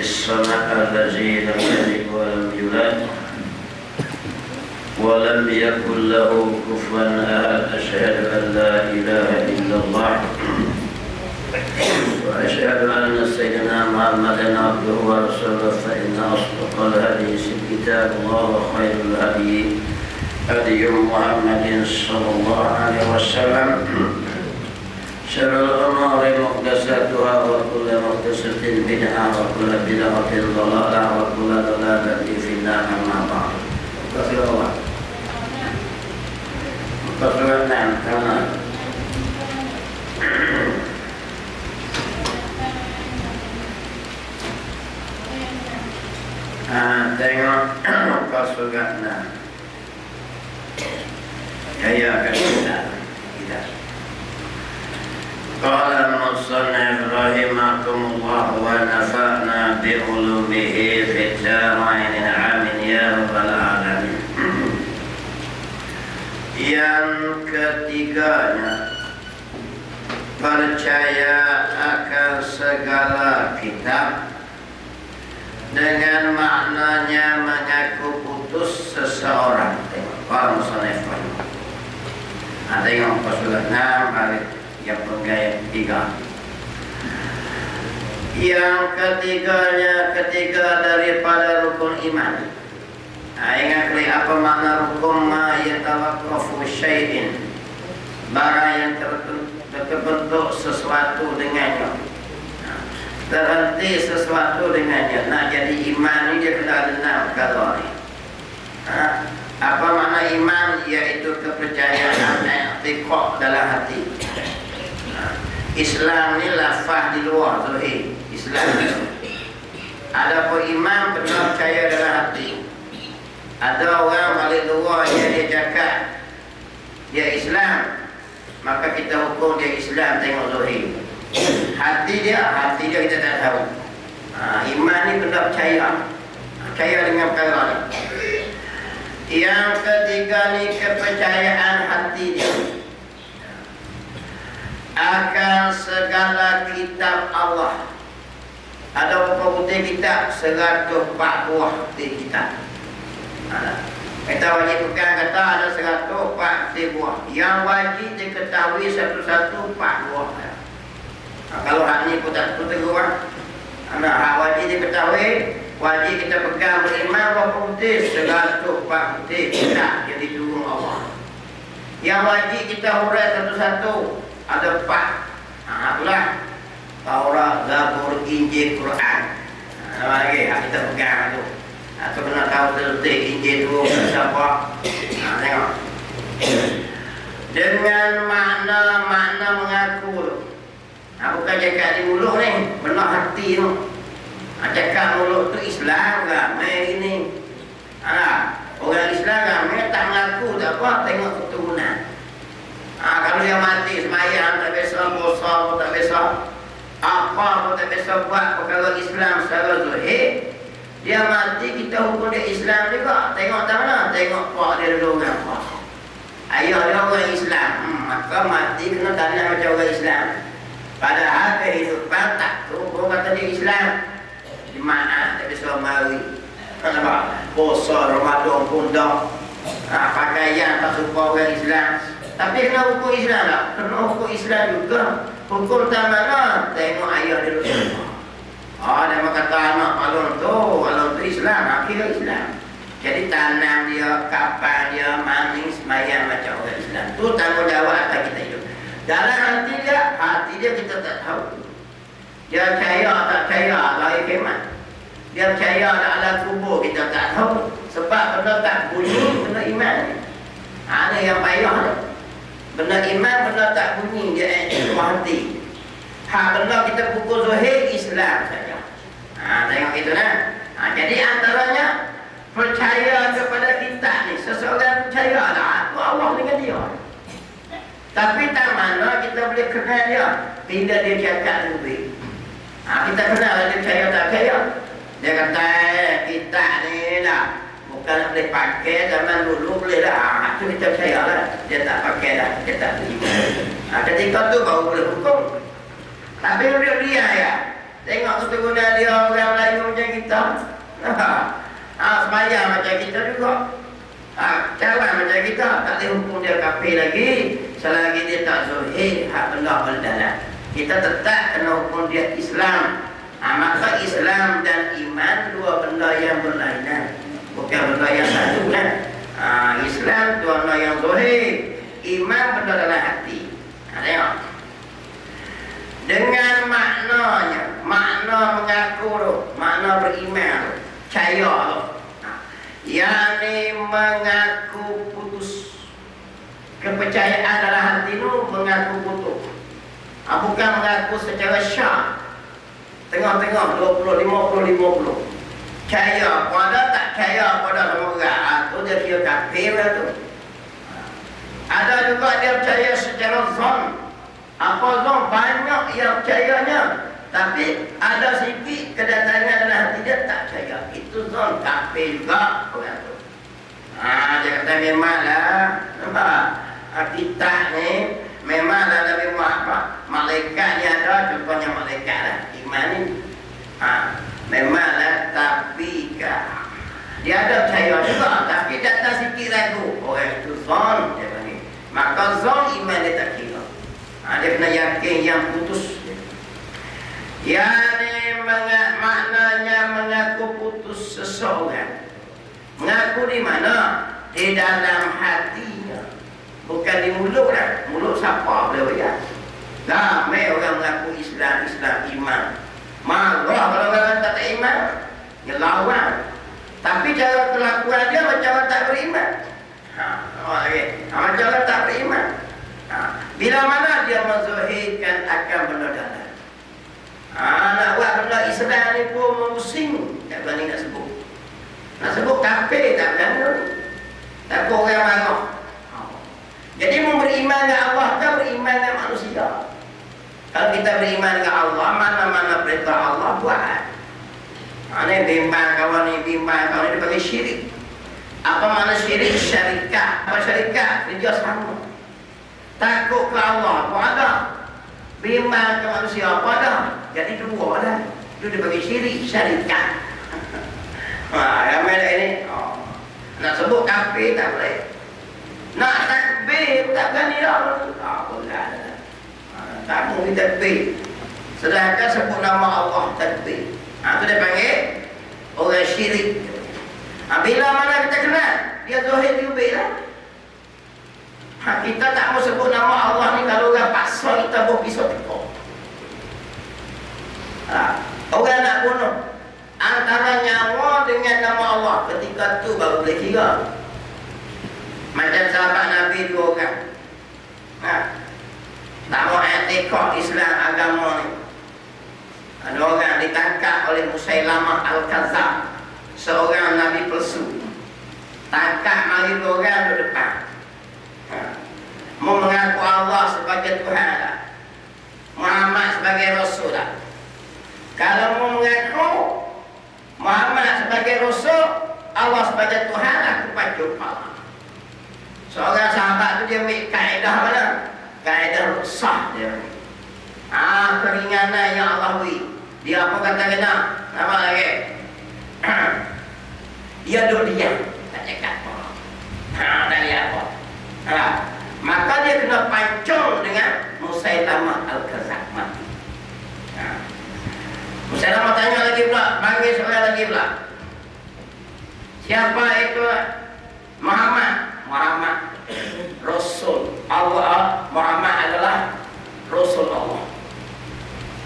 الصمد الذي لم يلد ولم يولد ولم يكن له كفوا أحد أشهد أن لا إله إلا الله وأشهد أن سيدنا محمدا عبده ورسوله فإن أصدق الحديث كتاب الله وخير الهدي هدي محمد صلى الله عليه وسلم شر الأمور محدثاتها وكل محدثة بدعة وكل بدعة ضلالة وكل ضلالة في النار أما بعد. كثير الله. كثير نعم كمان. Tengok kasugatna. Ya kita. قال المصنف رحمكم الله ونفعنا بعلومه في الدارين آمين يا رب العالمين. Yang ketiganya, percaya akan segala kitab dengan maknanya mengaku putus seseorang. Tengok kalau musannif tengok pasulatnya balik yang penggaya ketiga. Yang ketiganya ketiga daripada rukun iman. Ingat apa makna rukun? Ma yatawaqqafu syai'in, barang yang terbentuk sesuatu dengannya, terhenti sesuatu dengannya. Nak jadi iman ni dia kena ada 6 perkara ni. Apa makna iman? Iaitu kepercayaan yang i'tiqad dalam hati. Islam ni lafaz di luar zahir Islam. Adapun iman benar percaya dalam hati. Ada orang balik luar dia cakap dia Islam, maka kita hukum dia Islam tengok zahir. Hati dia kita tak tahu. Iman ni benar percaya dengan perkara ni. Yang ketiga ni kepercayaan hati dia akan segala kitab Allah. Ada berapa butir kitab? 104 buah butir kitab. Kita wajib pegang kata ada 104 buah. Yang wajib diketahui satu-satu 4 buah. Kalau hak ni pun tak tegur. Hak wajib diketahui, wajib kita pegang beriman berapa butir? 104 butir kitab yang diturunkan Allah. Yang wajib kita hurai satu-satu ada 4. Itulah Taurat, Zabur, Injil, Quran. Nama lagi kita pegang tu. Atau kena tahu terdetik Injil tu siapa. Tengok. Dengan makna mengaku tu. Bukan cakap di mulut ni, benar hati tu. Cakap mulut tu Islam ramai ini. Orang Islam ramai tak mengaku tak apa, tengok keturunan. Kalau dia mati semayang tak biasa, puasa pun tak biasa, apa pun tak biasa buat perkara Islam secara zahir, dia mati kita hukum dia Islam juga. Tengok tak mana? Tengok pak dia dulu dengan apa. Ayah dia orang Islam, maka mati kena tanya macam orang Islam. Padahal kehidupan tak hukum kata dia Islam. Jemaah tak biasa mari, kenapa? Puasa Ramadan pun dah, pakaian tak suka orang Islam. Tapi kena hukum Islam tak? Kena hukum Islam juga. Hukum tak mana? Tengok ayah dia dulu. Dia kata anak alun tu Islam, akhirnya Islam. Jadi tanam dia, kapal dia, maning, semayang macam orang Islam. Tu tanggungjawab atas kita hidup. Dalam hati dia kita tak tahu. Dia percaya tak percaya, lahir kemat. Dia percaya tak ada kubur, kita tak tahu. Sebab benda tak bunyi, benda iman. Ada yang payah ni. Benda iman, benda tak bunyi, dia hati. Benda kita pukul zahir Islam saja. Tengok itu lah. Jadi antaranya percaya kepada kita ni. Seseorang percaya lah aku Allah dengan dia. Tapi tak mana kita boleh kenal dia bila dia cakap lebih. Kita kenal dia percaya tak percaya. Dia kata kita ni lah bukan nak boleh pakai zaman dulu boleh dah. Itu kita percaya lah. Dia tak pakai dah, dia tak terima. Ketika tu baru boleh hukum. Tapi dia ya. Tengok keturunan dia orang Melayu macam kita. Sembahyang macam kita juga. Jalan macam kita, tak boleh hukum dia kafir lagi selagi dia tak zuhir hak benda berdalam. Kita tetap kena hukum dia Islam. Maka Islam dan iman dua benda yang berlainan, bukan benda yang satu kan. Islam dua benda yang zuhir, iman benda dalam hati. Tengok. Dengan maknanya, makna mengaku tu, makna beriman tu, percaya tu. Yani mengaku putus. Kepercayaan dalam hati tu mengaku putus. Bukan mengaku secara syak. Tengok-tengok 20, 50, 50. Percaya pada tak percaya pada sama orang. Tu dia kira kafir lah tu. Ada juga dia percaya secara zon. Apa zon? Banyak yang percayanya. Tapi ada sikit kedatangan dalam hati dia tak percaya. Itu zon kafir juga orang tu. Dia kata memanglah. Nampak? Kita ni memanglah Nabi Muhammad. Malaikatnya ada, contohnya malaikat lah. Iman ni. Memanglah, tapi dia ada percaya juga. Tapi datang sikit ragu. Orang itu zon. Dia panggil. Maka zon iman dia tak kira. Dia kena yakin yang putus. Yani maknanya mengaku putus seseorang. Mengaku di mana? Di dalam hatinya. Bukan di mulut lah. Mulut siapa boleh bayar? Ramai orang mengaku Islam, iman. Marah kalau orang tak iman. Dia lawan. Tapi cara kelakuan dia macam orang tak beriman. Macam orang tak beriman. Bila mana dia menzuhirkan akan benda dalam. Nak buat benda Islam ni pun memusing. Tak berani nak sebut. Nak sebut kafir tak berani. Tak orang marah. Jadi beriman dengan Allah kan beriman dengan manusia. Kalau kita beriman dengan Allah, mana-mana perintah Allah buat. Ini bimbang kawan ni, bimbang kawan ni dipanggil syirik. Apa makna syirik? Syarikat. Apa syarikat? Kerja sama. Takut ke Allah apa ada? Bimbang ke manusia apa ada? Jadi dua dah. Itu dipanggil syirik, syarikat. Ramai dah ini. Nak sebut kafir tak boleh. Nak takbir tak berani dah. Boleh. Tak boleh takbir. Sedangkan sebut nama Allah takbir. Itu dia panggil orang syirik. Bila mana kita kenal, dia zahir diubik lah. Kita tak mau sebut nama Allah ni kalau orang paksa kita buat pisau tekuk. Orang nak bunuh antara nyawa dengan nama Allah, ketika tu baru boleh kira. Macam sahabat Nabi dua orang. Tak mau etikot Islam agama ni. Ada orang ditangkap oleh Musailamah Al-Kadzab, seorang Nabi palsu. Tangkap mari dua orang di depan. Mau mengaku Allah sebagai Tuhan lah, Muhammad sebagai Rasul lah. Kalau mau mengaku Muhammad sebagai Rasul, Allah sebagai Tuhan, aku pacu kepala. Seorang sahabat tu dia ambil kaedah mana? Kaedah ruksah dia. Keringanan yang Allah beri. Dia apa kata kena? Apa lagi? Dia duduk diam, tak cakap apa. Tak lihat apa. Maka dia kena pancung dengan Musailamah Al-Kadzab mati. Musailamah tanya lagi pula, panggil seorang lagi pula. Siapa itu? Muhammad. Muhammad Rasul Allah. Muhammad adalah Rasul Allah.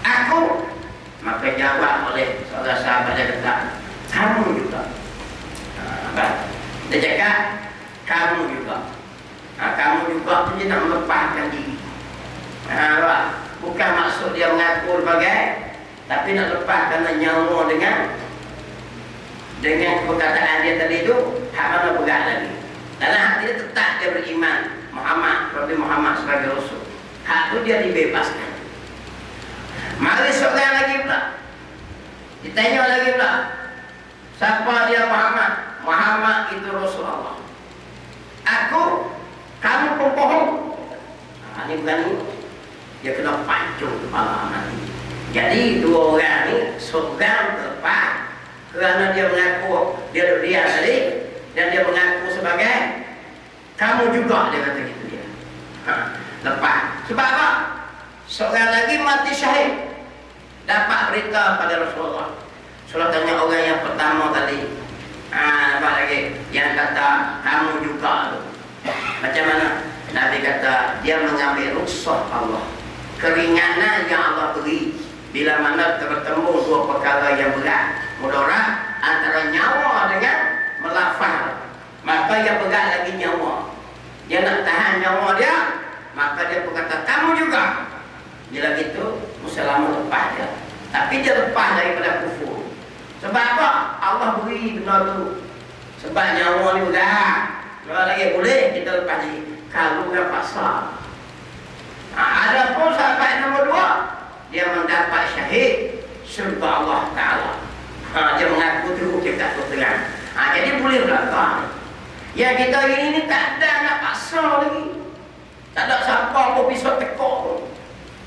Aku. Maka jawab oleh seorang sahabat dia kata, kamu juga. Dia cakap, kamu juga. Kamu juga tu dia nak melepaskan diri. Bukan maksud dia mengaku sebagai, tapi nak lepaskan nyawa dengan perkataan dia tadi tu, hak mana berat lagi. Dalam hati dia tetap dia beriman Muhammad, Nabi Muhammad sebagai Rasul. Hak tu dia dibebaskan. Mari seorang lagi pula. Ditanya lagi pula. Siapa dia Muhammad? Muhammad itu Rasulullah. Aku, kamu pembohong. Ini bukan ini. Dia kena pancung kepala nanti. Jadi dua orang ni seorang tepat, Kerana dia mengaku dia tadi, dan dia mengaku sebagai kamu juga, dia kata gitu dia. Lepas. Sebab apa? Seorang lagi mati syahid, dapat berita pada Rasulullah. Rasulullah tanya orang yang pertama tadi, apa lagi? Yang kata kamu juga tu. Macam mana? Nabi kata dia mengambil rukhsah Allah, keringanan yang Allah beri bila mana tertemu dua perkara yang berat, mudarat antara nyawa dengan melafaz. Maka yang berat lagi nyawa. Dia nak tahan nyawa dia, maka dia berkata kamu juga. Bila gitu Muslimah lepas dia. Tapi dia lepas daripada kufur. Sebab apa? Allah beri benda tu. Sebab nyawa ni berat. Kalau lagi boleh kita lepas lagi. Kalau dia pasal. Ada pun sahabat nombor 2, dia mendapat syahid surga Allah Ta'ala. Dia mengaku tu, dia tak terang. Jadi boleh belakang. Ya kita ini tak ada nak pasal lagi. Tak ada siapa pun pisau tekuk.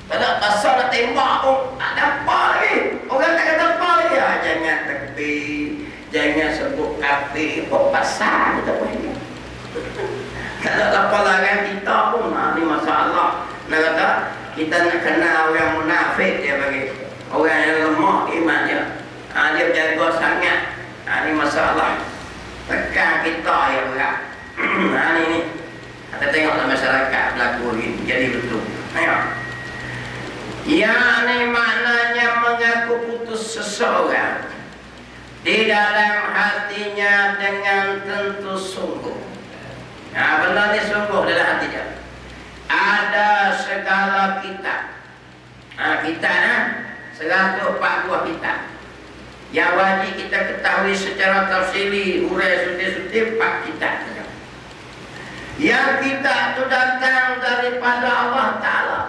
Tak ada pasal nak tembak pun. Tak ada apa lagi. Orang tak kata apa lagi. Jangan tekbir, jangan sebut kafir. Kok pasal kita pun ini. Tak ada apa larang kita pun. Ini masalah. Nak kata kita nak kenal orang munafik, dia bagi orang yang lemah iman dia. Dia berjaga sangat. Ini masalah. Tekan kita yang berat. Ini kita tengoklah masyarakat berlaku ini. Jadi betul. Tengok. Yang ini maknanya mengaku putus seseorang di dalam hatinya dengan tentu sungguh. Benar ni sungguh dalam hati dia. Ada segala kitab. Kitab 140 kitab. Yang wajib kita ketahui secara tafsili, urai suti-suti 4 kitab. Yang kitab itu datang daripada Allah Ta'ala.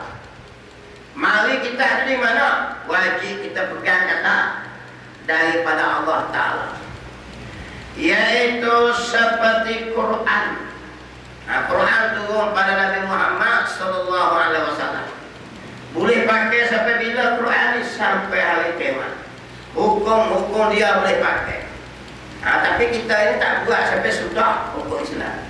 Mari kita dari mana? Wajib kita pegang kata daripada Allah Ta'ala. Yaitu seperti Quran. Quran turun pada Nabi Muhammad SAW. Boleh pakai sampai bila Quran ini? Sampai hari kiamat. Hukum-hukum dia boleh pakai. Tapi kita ini tak buat sampai sudah hukum Islam.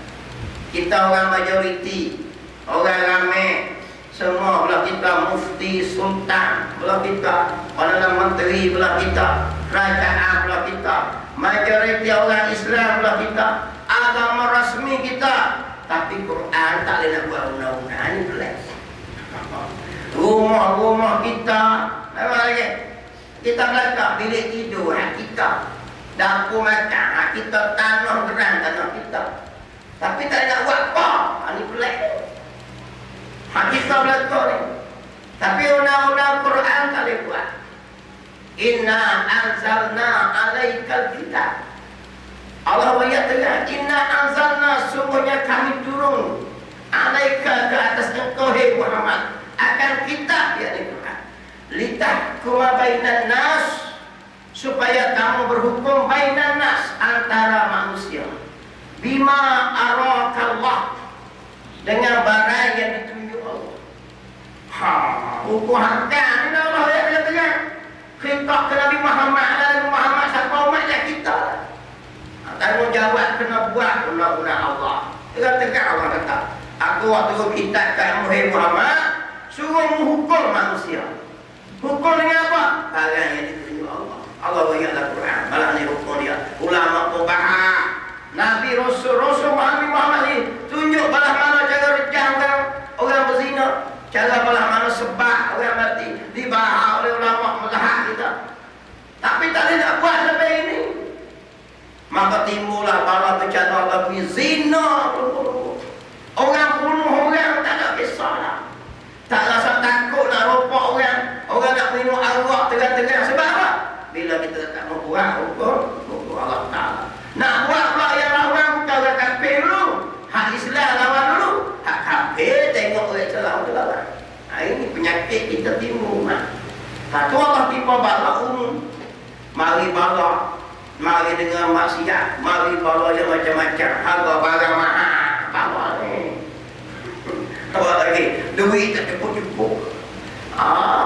Kita orang majoriti, orang ramai, semua belah kita mufti, sultan belah kita, Perdana Menteri belah kita, kerajaan belah kita, majoriti orang Islam belah kita, agama rasmi kita. Tapi Quran tak boleh nak buat undang-undang. Ini pelik. Rumah-rumah kita, apa lagi? Kita belakang bilik tidur kita, dapur makan kita, tanah geran tanah kita. Tapi tak nak buat apa. Ini pelik. Kita belakang ni. Tapi undang-undang Quran tak boleh buat. Inna anzalna alaikal kitab. Allah berkata, inna anzalna, sungguhnya kami turun alaika ke atas engkau hai Muhammad akan kitab yang Quran. Litahkuma bainan nas, supaya kamu berhukum bainan nas, antara manusia. Bima arakallah, dengan barang yang ditunjuk Allah. Hukum hakam ini Allah yang katakan. Khitab ke Nabi Muhammad, Nabi Muhammad siapa umatnya kita. Tanggungjawab kena buat undang-undang Allah. Dia kata Allah kata, aku waktu kitab kamu hai Muhammad, suruh menghukum manusia. Hukum dengan apa? Barang yang ditunjuk Allah. Allah bagi dalam Quran. Malah ni hukum dia. Ulama pembahas, Nabi Rasul Muhammad ni tunjuk balah mana cara rejam orang berzina, cara balah mana sebab orang mati, dibahas oleh ulama mazhab kita. Tapi tak boleh nak buat sampai ini. Maka timbullah bala bencana bagi zina. Orang bunuh orang tak ada kisah lah. Tak rasa takut nak ropak orang. Orang nak minum arak tegang-tegang. Sebab apa? Bila kita tak mau buat hukum Allah Ta'ala. Nak buat pula yang lawan bukan orang kafir dulu. Hak Islam lawan dulu. Hak kafir tengok orang Islam lawan. Ini penyakit kita timbul. Tu Allah tiba bala umum. Mari bala, mari dengan maksiat, mari bala yang macam-macam, harga barang mahal, bala ni. Apa lagi? Duit tak cukup-cukup.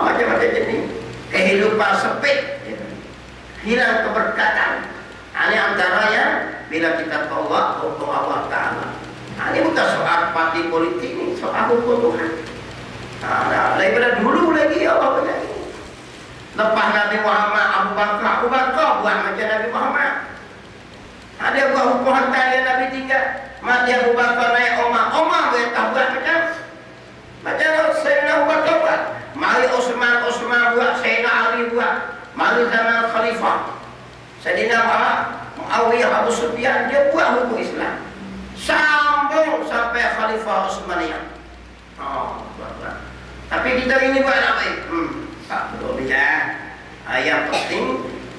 Macam-macam jenis. Kehidupan sempit. hilang keberkatan. Ini antaranya bila kita tolak hukum Allah Ta'ala. Ini bukan soal parti politik, ini soal hukum Tuhan. Daripada dulu lagi Allah berkata, lepas Nabi Muhammad, Abu Bakar buat macam Nabi Muhammad. Ada buat hukum hantar yang Nabi tinggal. Mati Abu Bakar naik Omar berkata buat macam Sayyidina Abu Bakar buat. Mari Osman buat, Sayyidina Ali buat. Mari zaman Khalifah Sayyidina Muawiyah Abu Sufyan, dia buat hukum Islam. Sambung sampai Khalifah Osmaniyah. Tapi kita ini buat apa? Tak perlu bicara. Yang penting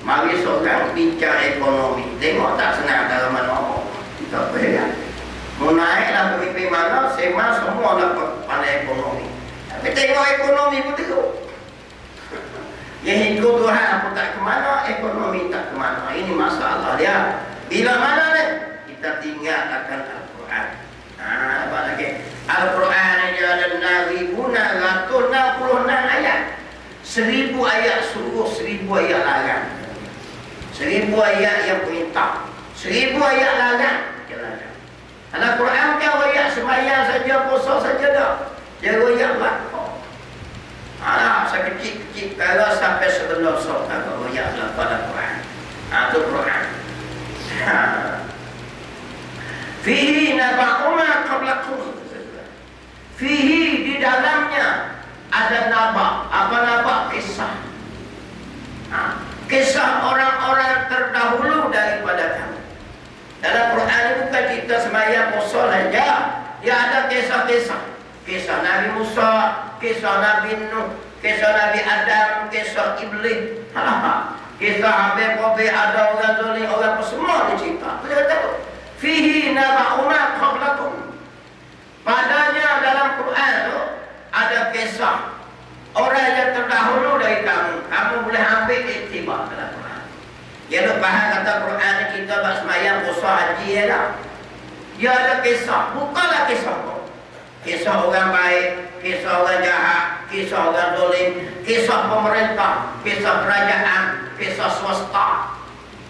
mari seorang bicara ekonomi. Tengok tak senang dalam mana. Kita boleh. Mau naiklah pemimpin mana, sema semua dapat pandai ekonomi. Tapi tengok ekonomi pun tengok. Yang hidup Tuhan pun tak ke mana, ekonomi tak ke mana. Ini masalah dia. Bila mana ni? Kita tinggalkan Al-Quran. Apa lagi? Al-Quran ini ada 6,666 ayat. 1000 ayat suruh, 1000 ayat larang. 1000 ayat yang perintah, 1000 ayat larang. Al-Quran kan ayat sembahyang saja, puasa saja dah. Dia ayat belakang. Sekecil-kecil kalau sampai sebelum surga kalau ayat belakang Al-Quran. Itu Quran. Fihi naba'uma qablakum. Fihi, di dalamnya ada naba. Apa naba? Kisah. Kisah orang-orang terdahulu daripada kamu. Dalam Quran itu bukan kita sembahyang puasa saja. Dia ada kisah-kisah. Kisah Nabi Musa, kisah Nabi Nuh, kisah Nabi Adam, kisah Iblis. Kisah Habib-Habib, ada orang zalim, orang semua dicerita. Kita tahu. Fihi naba'uma qablakum. Padanya dalam Quran itu ada kisah orang yang terdahulu dari kamu. Kamu boleh ambil iktibar dalam Quran. Dia ada faham kata Quran ni kita buat sembahyang, puasa, haji ya tak? Dia ada kisah, bukanlah kisah kau. Kisah orang baik, kisah orang jahat, kisah orang zalim, kisah pemerintah, kisah kerajaan, kisah swasta,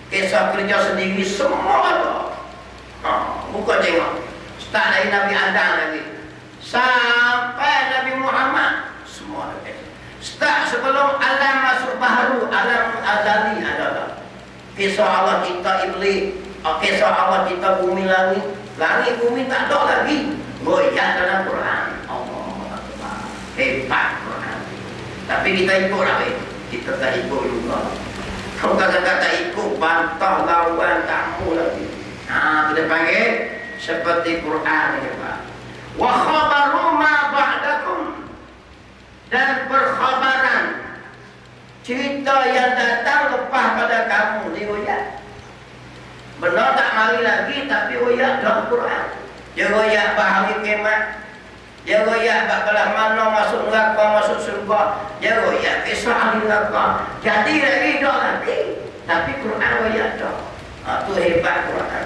kisah kerja sendiri, semua ada. Bukan tengok. Start dari Nabi Adam lagi sampai Nabi Muhammad, semua ada. Start sebelum alam masuk baharu, alam azali ada. Kisah Allah cipta iblis, kisah Allah cipta bumi langit. Langit bumi tak ada lagi. Goyah dalam Quran. Allah hebat Quran. Tapi kita ikut apa? Kita tak ikut juga. Kalau kata-kata ikut, bantah lawan kamu lagi. Kita panggil seperti Quran ini, Pak. Wa khabaru ma ba'dakum, dan berkhabaran cerita yang datang lepas pada kamu dioyak. Benar tak mari lagi, tapi oyak dalam Quran. Dia oyak bahari kiamat. Dia oyak belah mana masuk neraka, masuk surga. Dia oyak kisah ahli neraka. Jadi lagi dah lagi, tapi Quran oyak dah. Itu hebat Quran.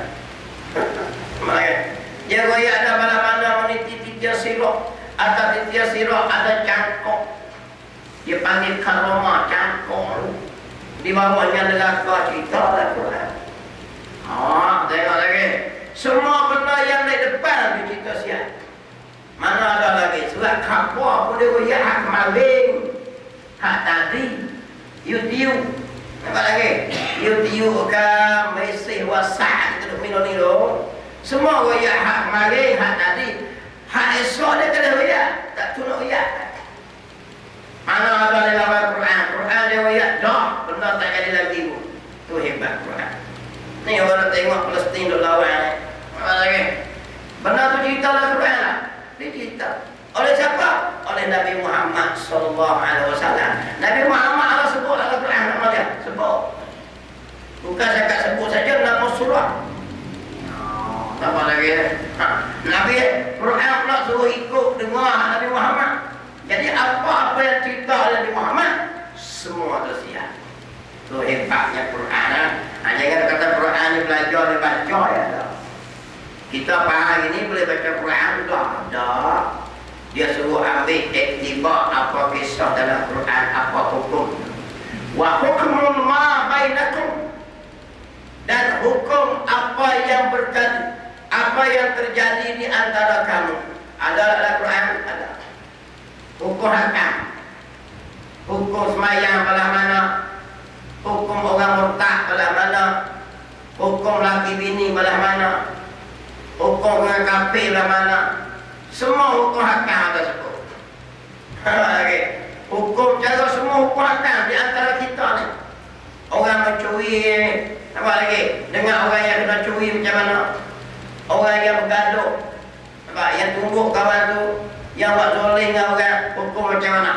Dia oyak ada belah mana meniti tiga sirah. Atas tiga sirah ada cangkok. Dia panggil karoma, cangkok. Di bawahnya neraka, cerita lah Quran. Tengok lagi. Semua benda yang di depan di cerita siap. Mana ada lagi surat khabar pun dia royak hak kemarin, hak tadi, YouTube. Apa lagi? YouTube ke mesej WhatsApp kita duk minum ni lo. Semua royak hak kemarin, hak tadi. Hak esok dia kena royak, tak tuna royak. Mana ada dalam Quran? Quran dia royak dah, benda tak jadi lagi pun. Tu hebat Quran. Ni orang tengok Palestin duk lawan. Apa lagi? Benar tu cerita dalam Quran lah. Dia cerita. Oleh siapa? Oleh Nabi Muhammad sallallahu alaihi wasallam. Nabi Muhammad Allah sebut dalam Quran nama dia. Sebut. Bukan cakap sebut saja nama surah. Apa lagi? Nabi Quran pula suruh ikut dengar Nabi Muhammad. Jadi apa-apa yang cerita oleh Nabi Muhammad semua tersiap. Tu hebatnya Quran. Jangan kata Quran ni belajar dia baca ya. Kita faham ini boleh baca Quran dah. Dia suruh ambil iktibar apa kisah dalam Quran, apa hukum. Wa hukmun ma bainakum, apa yang terjadi di antara kamu. Ada dalam Quran, ada. Hukum hakam, hukum semayang belah mana, hukum orang murtad belah mana, hukum laki bini belah mana, hukum orang kafir belah mana. Semua hukum hakam ada sebut. Okay. Hukum jaga semua hukum hakam di antara kita ni. Orang mencuri, apa lagi? Dengar orang yang kena curi macam mana? Orang yang bergaduh, yang tumbuk kawan tu, yang buat zoling dengan orang, hukum macam mana?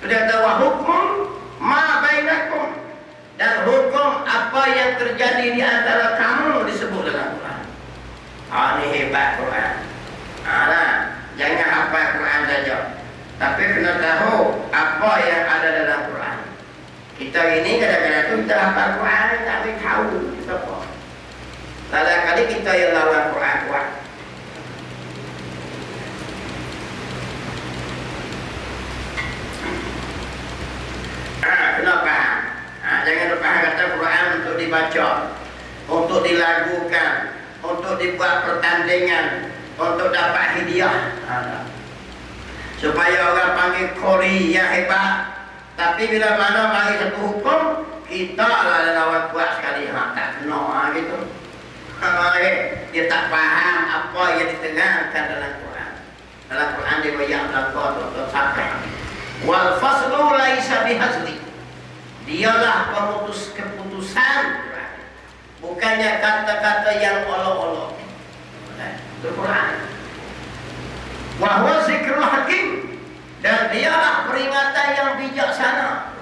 Sudah tahu hukum ma bainakum, dan hukum apa yang terjadi di antara kamu disebut dalam Quran. Ini hebat Quran. Jangan hafal Quran saja, tapi kena tahu apa yang ada dalam Quran. Kita ini kadang-kadang tu kita hafal Quran tapi tahu kita apa. Kadang-kadang kita yang lawan Quran kuat. Kena faham. Jangan lupa kata Quran untuk dibaca, untuk dilagukan, untuk dibuat pertandingan, untuk dapat hadiah. Supaya orang panggil Qori yang hebat. Tapi bila mana mari satu hukum, kita lah lawan kuat sekali. Tak kena gitu. Dia tak faham apa yang diterangkan dalam Quran. Dalam Quran dia banyak belakang untuk sampai. Wal faslu laisa bihazli. Dialah keputusan Quran. Bukannya kata-kata yang olok-olok. Itu Quran. Wa huwa zikrul hakim. Dan dialah peringatan yang bijaksana.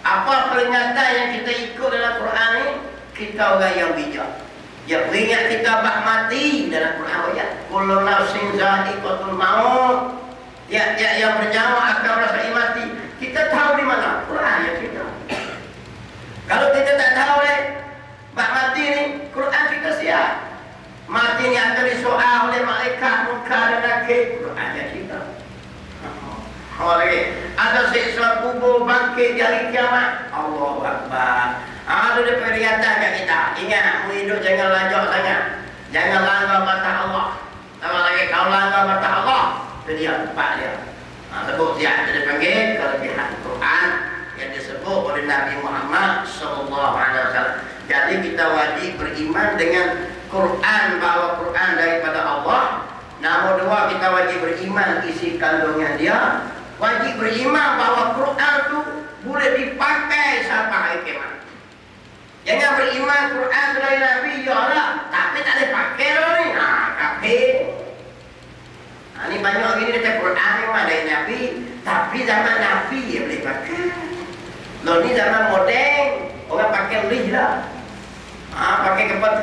Apa peringatan yang kita ikut dalam Quran ini? Kita orang yang bijak. Ya peringat kita bak mati dalam Quran ayat. Kullu nafsin za'iqatul maut. Ya yang bernyawa akan merasai mati. Kita tahu di mana? Quran ya kita. Kalau kita tak tahu bak mati ni, Quran kita siap. Mati ni akan disoal oleh malaikat munkar dan nakir. Quran ya kita. Ada siksa kubur bangkit di hari kiamat. Allahu Akbar. Ada dia peringatan kat kita. Ingat, mu hidup jangan lanjut sangat. Jangan langgar mata Allah. Sama lagi kau langgar mata Allah, itu dia tempat dia. Sebut dia panggil kelebihan Quran yang disebut oleh Nabi Muhammad SAW. Jadi kita wajib beriman dengan Quran, bahawa Quran daripada Allah. Nombor dua, kita wajib beriman isi kandungan dia. Wajib beriman bahawa Quran tu boleh dipakai sampai hari kiamat. Jangan beriman Quran dari Nabi, ya Allah, tapi tak boleh pakai loh ni. Kafir. Ini banyak gini kata Quran memang dari Nabi, tapi zaman Nabi dia boleh pakai. Loh ni zaman moden, orang pakai lih lah. Pakai kepala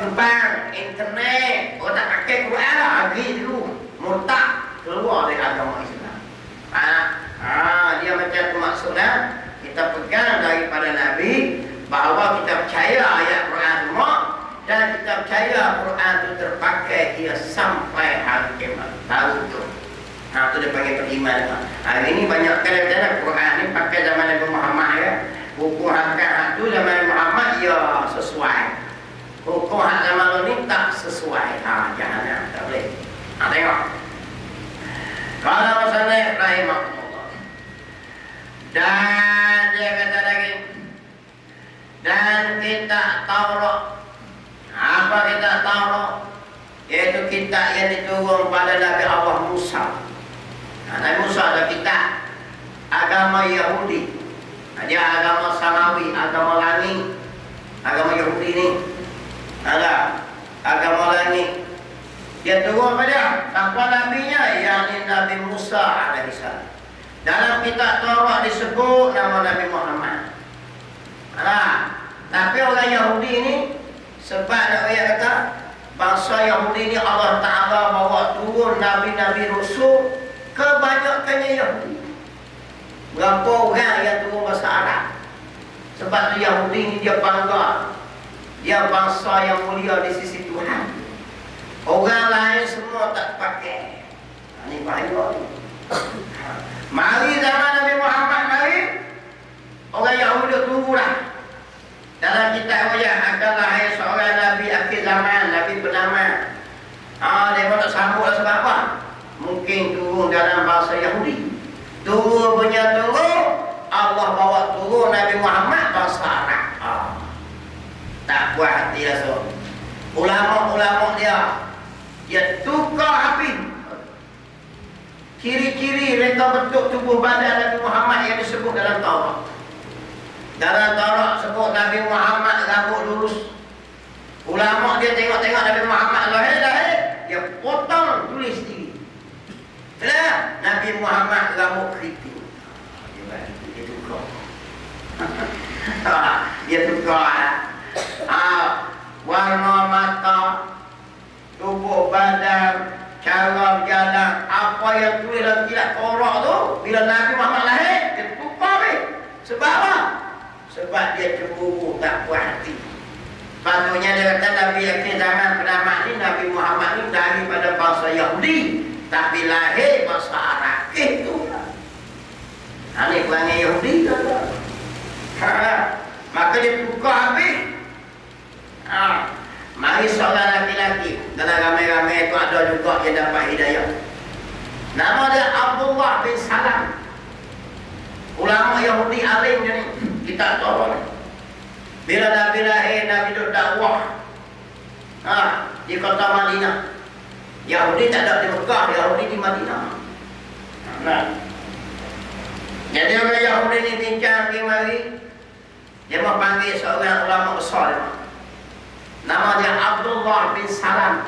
internet, orang tak pakai Quran lah. Lagi dulu, murtad, keluar dari agama Islam. Dia macam tu maksudnya. Kita pegang daripada Nabi bahawa kita percaya ayat Quran semua, dan kita percaya Quran itu terpakai dia sampai hari kiamat. Tahu tu. Tu dia panggil beriman. Hari ini banyak kadang-kadang Quran ni pakai zaman Nabi Muhammad ya. Hukum hakam tu zaman Nabi Muhammad ya sesuai. Hukum hak zaman ni tak sesuai. Jangan tak boleh. Tengok. Kalau masalah rahimahullah. Dan dia kata lagi, dan kitab Taurat. Apa kitab Taurat? Iaitu kitab yang diturun pada Nabi Allah Musa. Nabi Musa ada kitab agama Yahudi. Dia agama Samawi, agama langit. Agama Yahudi ni ada agama langit. Dia turun pada siapa nabinya? Yang Nabi Musa alaihissalam. Dalam kitab Taurat disebut nama Nabi Muhammad. Tapi orang Yahudi ini, sebab dia kata bangsa Yahudi ini Allah Ta'ala bawa turun Nabi-Nabi Rasul, kebanyakannya Yahudi. Berapa orang yang turun bahasa Arab. Sebab tu Yahudi ini dia bangga, dia bangsa yang mulia di sisi Tuhan. Orang lain semua tak pakai. Ini bahaya ni. Mari zaman Nabi Muhammad mari, orang Yahudi tunggulah. Dalam kitab ayat akan lahir seorang Nabi akhir zaman Nabi bernama. Dia tak sambut lah sebab apa? Mungkin turun dalam bahasa Yahudi. Turun punya turun, Allah bawa turun Nabi Muhammad bahasa Arab. Tak puas hati lah so. Ulama-ulama dia tukar habis ciri-ciri reka bentuk tubuh badan Nabi Muhammad yang disebut dalam Taurat. Dalam Taurat sebut Nabi Muhammad rambut lurus. Ulama dia tengok-tengok Nabi Muhammad lahir, dia potong tulis sendiri. Kenapa? Nabi Muhammad rambut keriting. Dia tukar. Dia tukar. Warna mata, tubuh badan, cara berjalan, apa yang tulis dalam kitab Taurat tu, bila Nabi Muhammad lahir, dia tukar ni. Sebab apa? Sebab dia cemburu, tak puas hati. Patutnya dia kata Nabi akhir zaman penamat ni, Nabi Muhammad ni daripada bangsa Yahudi, tapi lahir bangsa Arab. Itu ni perangai Yahudi kata. Maka dia tukar habis. Mari seorang laki-laki dalam ramai-ramai itu ada juga yang dapat hidayah. Nama dia Abdullah bin Salam. Ulama Yahudi alim dia ni. Kita tahu ni. Bila Nabi lahir, Nabi duduk dakwah di kota Madinah. Yahudi tak ada di Mekah, Yahudi di Madinah. Jadi orang Yahudi ni bincang pergi mari. Dia mau panggil seorang ulama besar dia. Nama dia Abdullah bin Salam.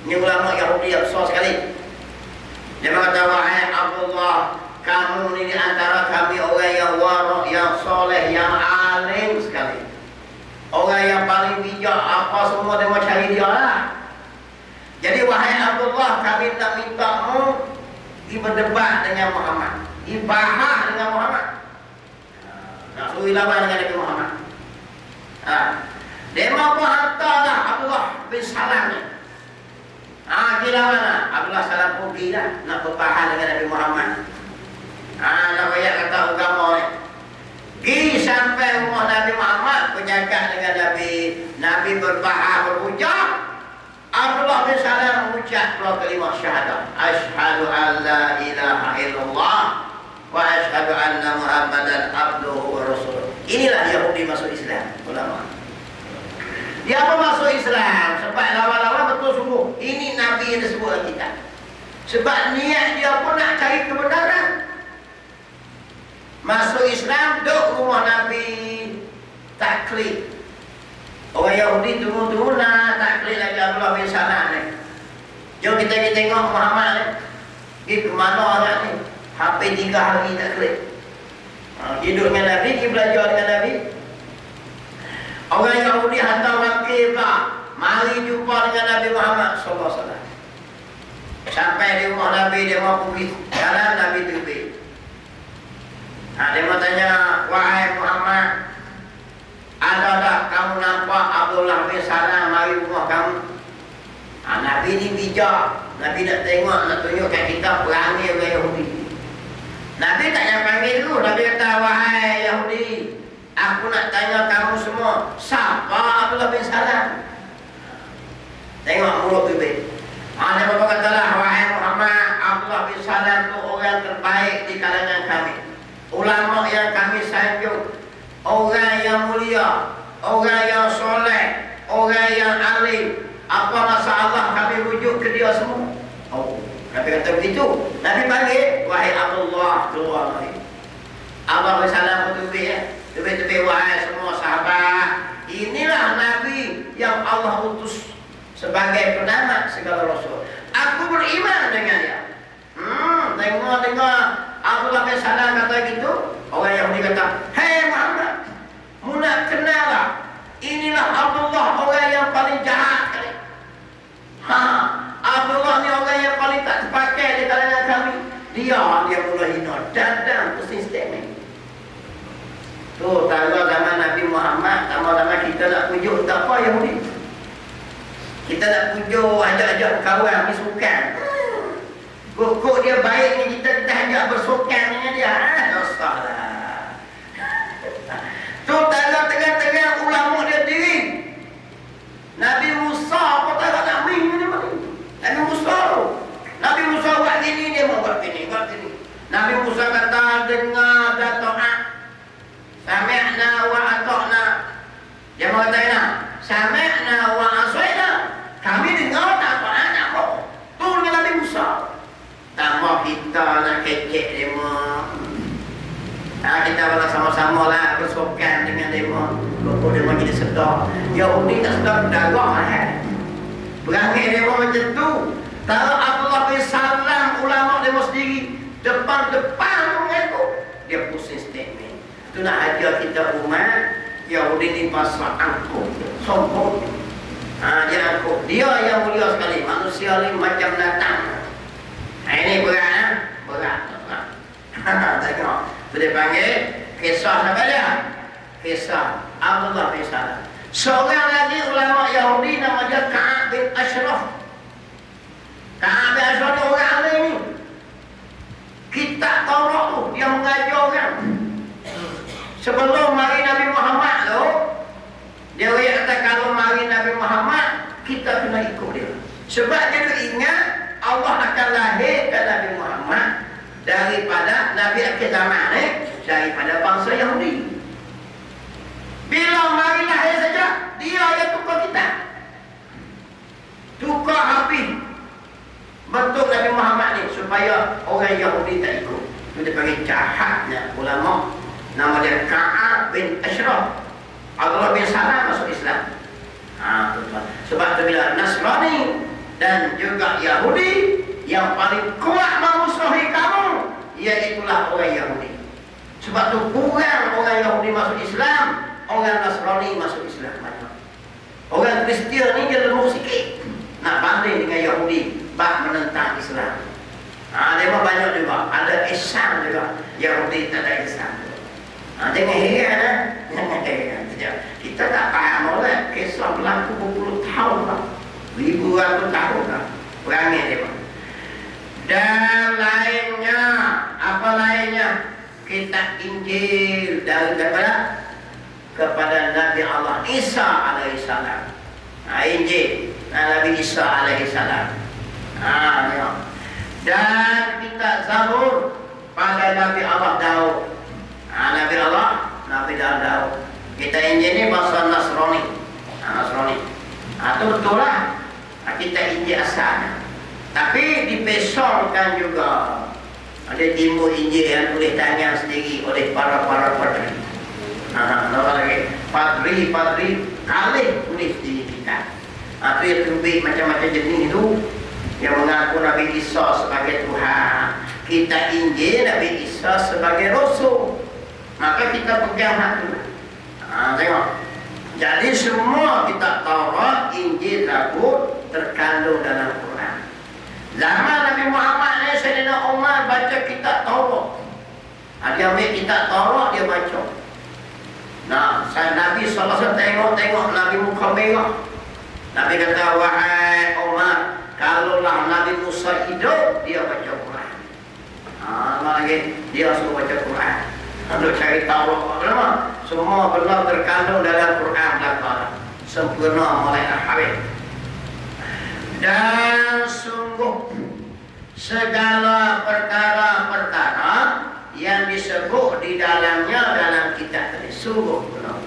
Ini ulama Yahudi yang besar sekali. Dia berkata, wahai Abdullah, kamu ni di antara kami orang yang warak, yang soleh, yang alim sekali. Orang yang paling bijak, apa semua dia mau cari dia lah. Jadi wahai Abdullah, kami tak mintamu pergi berdebat dengan Muhammad, dibahas dengan Muhammad, nak suruh lawan dengan Nabi Muhammad. Dia mau hantarlah Abdullah bin Salam ni. Kira mana? Abdullah Salam pergi dah nak berbahan dengan Nabi Muhammad. Nak banyak kata agama ni. Pergi sampai rumah Nabi Muhammad, bercakap dengan Nabi. Nabi berbahas, berucap. Abdullah bin Salam mengucap dua kalimah syahadah. Asyhadu an la ilaha illallah wa asyhadu anna Muhammadan abduhu wa rasuluh. Inilah Yahudi masuk Islam, ulama. Dia apa masuk Islam? Sebab lawan-lawan betul sungguh. Ini Nabi yang disebut dalam kitab. Sebab niat dia pun nak cari kebenaran. Masuk Islam, duduk rumah Nabi, taklid. Orang Yahudi tunggu-tunggu nak taklid lagi Abdullah bin Salam ni. Jom kita pergi tengok Muhammad ni. Pergi ke mana orang ni? Hampir 3 hari taklid. Hidup dengan Nabi, pergi belajar dengan Nabi. Orang Yahudi hantar wakil pula, mari jumpa dengan Nabi Muhammad SAW. Sampai di rumah Nabi, dia mau pergi jalan, Nabi terbit. Dia mau tanya, wahai Muhammad, ada tak kamu nampak Abdullah bin Salam mari rumah kamu? Nabi ni bijak. Nabi nak tengok, nak tunjukkan kita perangai orang Yahudi. Nabi tak payah panggil dulu. Nabi kata, wahai Yahudi, aku nak tanya kamu semua, siapa Abdullah bin Salam? Tengok mulut bibir. Dia berkatalah, wahai Muhammad, Abdullah bin Salam itu orang terbaik di kalangan kami. Ulama yang kami sanjung, orang yang mulia, orang yang soleh, orang yang alim. Apa masalah kami rujuk ke dia semua. Nabi kata begitu. Nabi panggil, wahai Abdullah, keluar lagi. Abdullah bin Salam bertubik Tebik-tebik, wahai semua sahabat, inilah Nabi yang Allah utus sebagai penamat segala Rasul. Aku beriman dengan dia. Tengok Abdullah bin Salam kata gitu. Orang Yahudi kata, hei Muhammad, mu nak kenal lah. Inilah Abdullah, orang yang paling jahat kali. Abdullah ni orang yang paling tak terpakai di kalangan kami. Dia mula hina. Dan pusing statement. Tu tanda zaman Nabi Muhammad, zaman kita nak pujuk tak apa Yahudi. Kita nak pujuk, ajak-ajak kawan bersukan. Kok dia baik ni, kita ajak bersukan dengan dia. Dosa lah. Tu tanda tengah-tengah ulama dia diri. Nabi Musa sami'na wa asaina. Kami dengar tak taat nak kau. Tu dengan Nabi Musa. Tak mau kita nak kecek demo. Kita malah sama-sama lah bersokan dengan demo. Loko demo jadi sedar. Yahudi tak sedar berdagang lah. Perangai demo macam tu. Tahu Abdullah bin Salam ulama demo sendiri depan-depan tu mengaku. Dia pusing statement. Itu nak ajar kita umat Yahudi ni pasal angkuh, sombong. Dia angkuh. Dia yang mulia sekali. Manusia ni macam datang. Ini berat, berat. Tengok. Itu dia panggil kisah apa dia? Kisah Abdullah bin Salam. Seorang lagi ulama Yahudi nama dia Ka'ab bin Ashraf. Ka'ab bin Ashraf ni orang alim ni. Kitab Taurat tu dia mengajar orang. Sebelum mari Nabi Muhammad tu, dia kata kalau mari Nabi Muhammad, kita kena ikut dia. Sebab dia ingat Allah akan lahirkan Nabi Muhammad daripada Nabi akhir zaman ni, daripada bangsa Yahudi. Bila mari lahir saja, dia yang tukar kita. Tukar habis bentuk Nabi Muhammad ni supaya orang Yahudi tak ikut. Itu dia panggil jahatnya ulama. Nama dia Ka'ab bin Ashraf. Abdullah bin Salam masuk Islam. Sebab tu bila Nasrani dan juga Yahudi yang paling kuat memusuhi kamu, iaitulah orang Yahudi. Sebab tu kurang orang Yahudi masuk Islam, orang Nasrani masuk Islam banyak. Orang Kristian ni dia lemah sikit. Nak banding dengan Yahudi, bak menentang Islam. Dia banyak juga. Ada Islam juga. Yahudi tak ada Islam. Jangan heran Jangan heran saja. Kita tak faham oleh kisah berlaku berpuluh tahun lah. Ribuan tahun lah. Perangai dia. Dan lainnya, apa lainnya? Kitab Injil daripada kepada Nabi Allah Isa alaihissalam. Injil Nabi Isa alaihissalam. Dan kitab Zabur pada Nabi Allah Daud. Nabi Allah, Nabi Daud. Kita Injil ni bahasa Nasrani. Nasrani. Itu betul lah. Kita Injil asalnya. Tapi dipesongkan juga. Ada timbul Injil yang tulis tangan sendiri oleh para padri. Padri kalih tulis di kita. Itu yang tulis macam-macam jenis itu. Yang mengaku Nabi Isa sebagai Tuhan. Kita Injil Nabi Isa sebagai Rasul. Maka kita pegang hak itu. Tengok. Jadi semua kitab Taurat, Injil, Zabur terkandung dalam Quran. Zaman Nabi Muhammad ni, Sayyidina Umar baca kitab Taurat. Dia ambil kitab Taurat, dia baca. Nabi SAW tengok Nabi muka merah. Nabi kata, wahai Umar, kalaulah Nabi Musa hidup, dia baca Quran. Lagi dia suruh baca Quran. Untuk cari tahu apa semua benar terkandung dalam Quran belakang. Sempurna mulai habis. Dan sungguh segala perkara-perkara yang disebut di dalamnya dalam kitab tadi sungguh benar.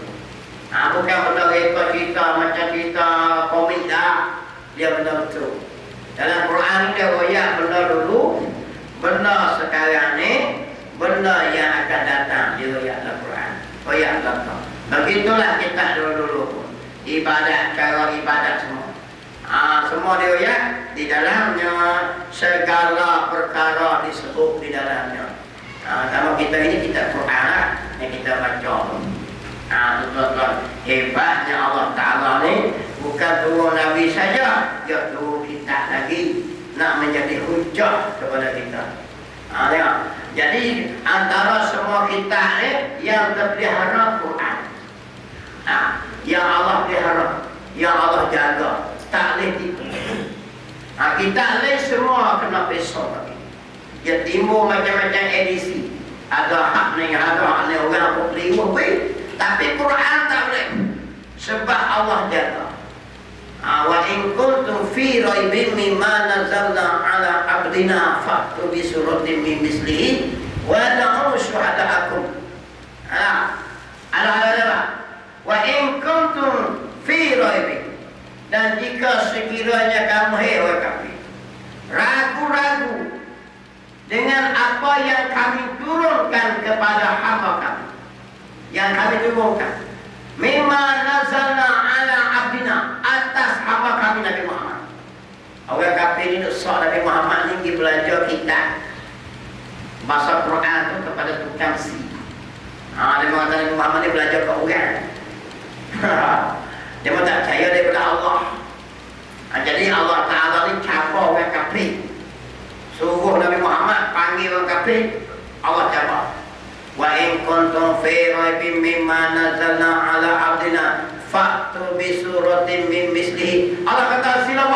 Bukan benar ikut cerita macam cerita komik dah. Dia benar betul. Dalam Quran dia royak benar dulu, benar sekarang ni, benda yang akan datang dia royak dalam Quran. Royak dalam. Begitulah kita dulu-dulu pun. Ibadat, cara ibadat semua. Semua dia royak di dalamnya, segala perkara disebut di dalamnya. Kalau kita ini kita Quran yang kita baca. Tuan-tuan, hebatnya Allah Ta'ala ni bukan turun Nabi saja, dia turun kita lagi nak menjadi hujah kepada kita. Tengok. Jadi antara semua kita ni yang terpelihara Quran. Yang Allah pelihara, yang Allah jaga, tak boleh tipu. Kita ni semua kena besok lagi. Dia timbul macam-macam edisi. Ada hak ni, orang apa keliru pun. Tapi Quran tak boleh. Sebab Allah jaga. Wa in kuntum fi raibin mimma nazzalna ala abdina fa'tu bi suratin min mislihi wa da'u syuhada'akum. Wa in kuntum fi raibin Dan jika sekiranya kamu orang kafir ragu-ragu dengan apa yang kami turunkan kepada hamba kami, yang kami turunkan mimma nazalna ala abdina, atas hamba kami Nabi Muhammad. Orang kafir ini sok Nabi Muhammad ni belajar kitab bahasa Quran tu kepada tukang si. Dia mengatakan Nabi Muhammad ni belajar ke orang. Dia pun tak percaya daripada Allah. Jadi Allah Ta'ala ni cabar orang kafir, suruh Nabi Muhammad panggil orang kafir. Allah cabar, wa in kuntum fi raibin mimma nazalna ala abdina fa'tu bi suratin min mislihi. Allah kata sila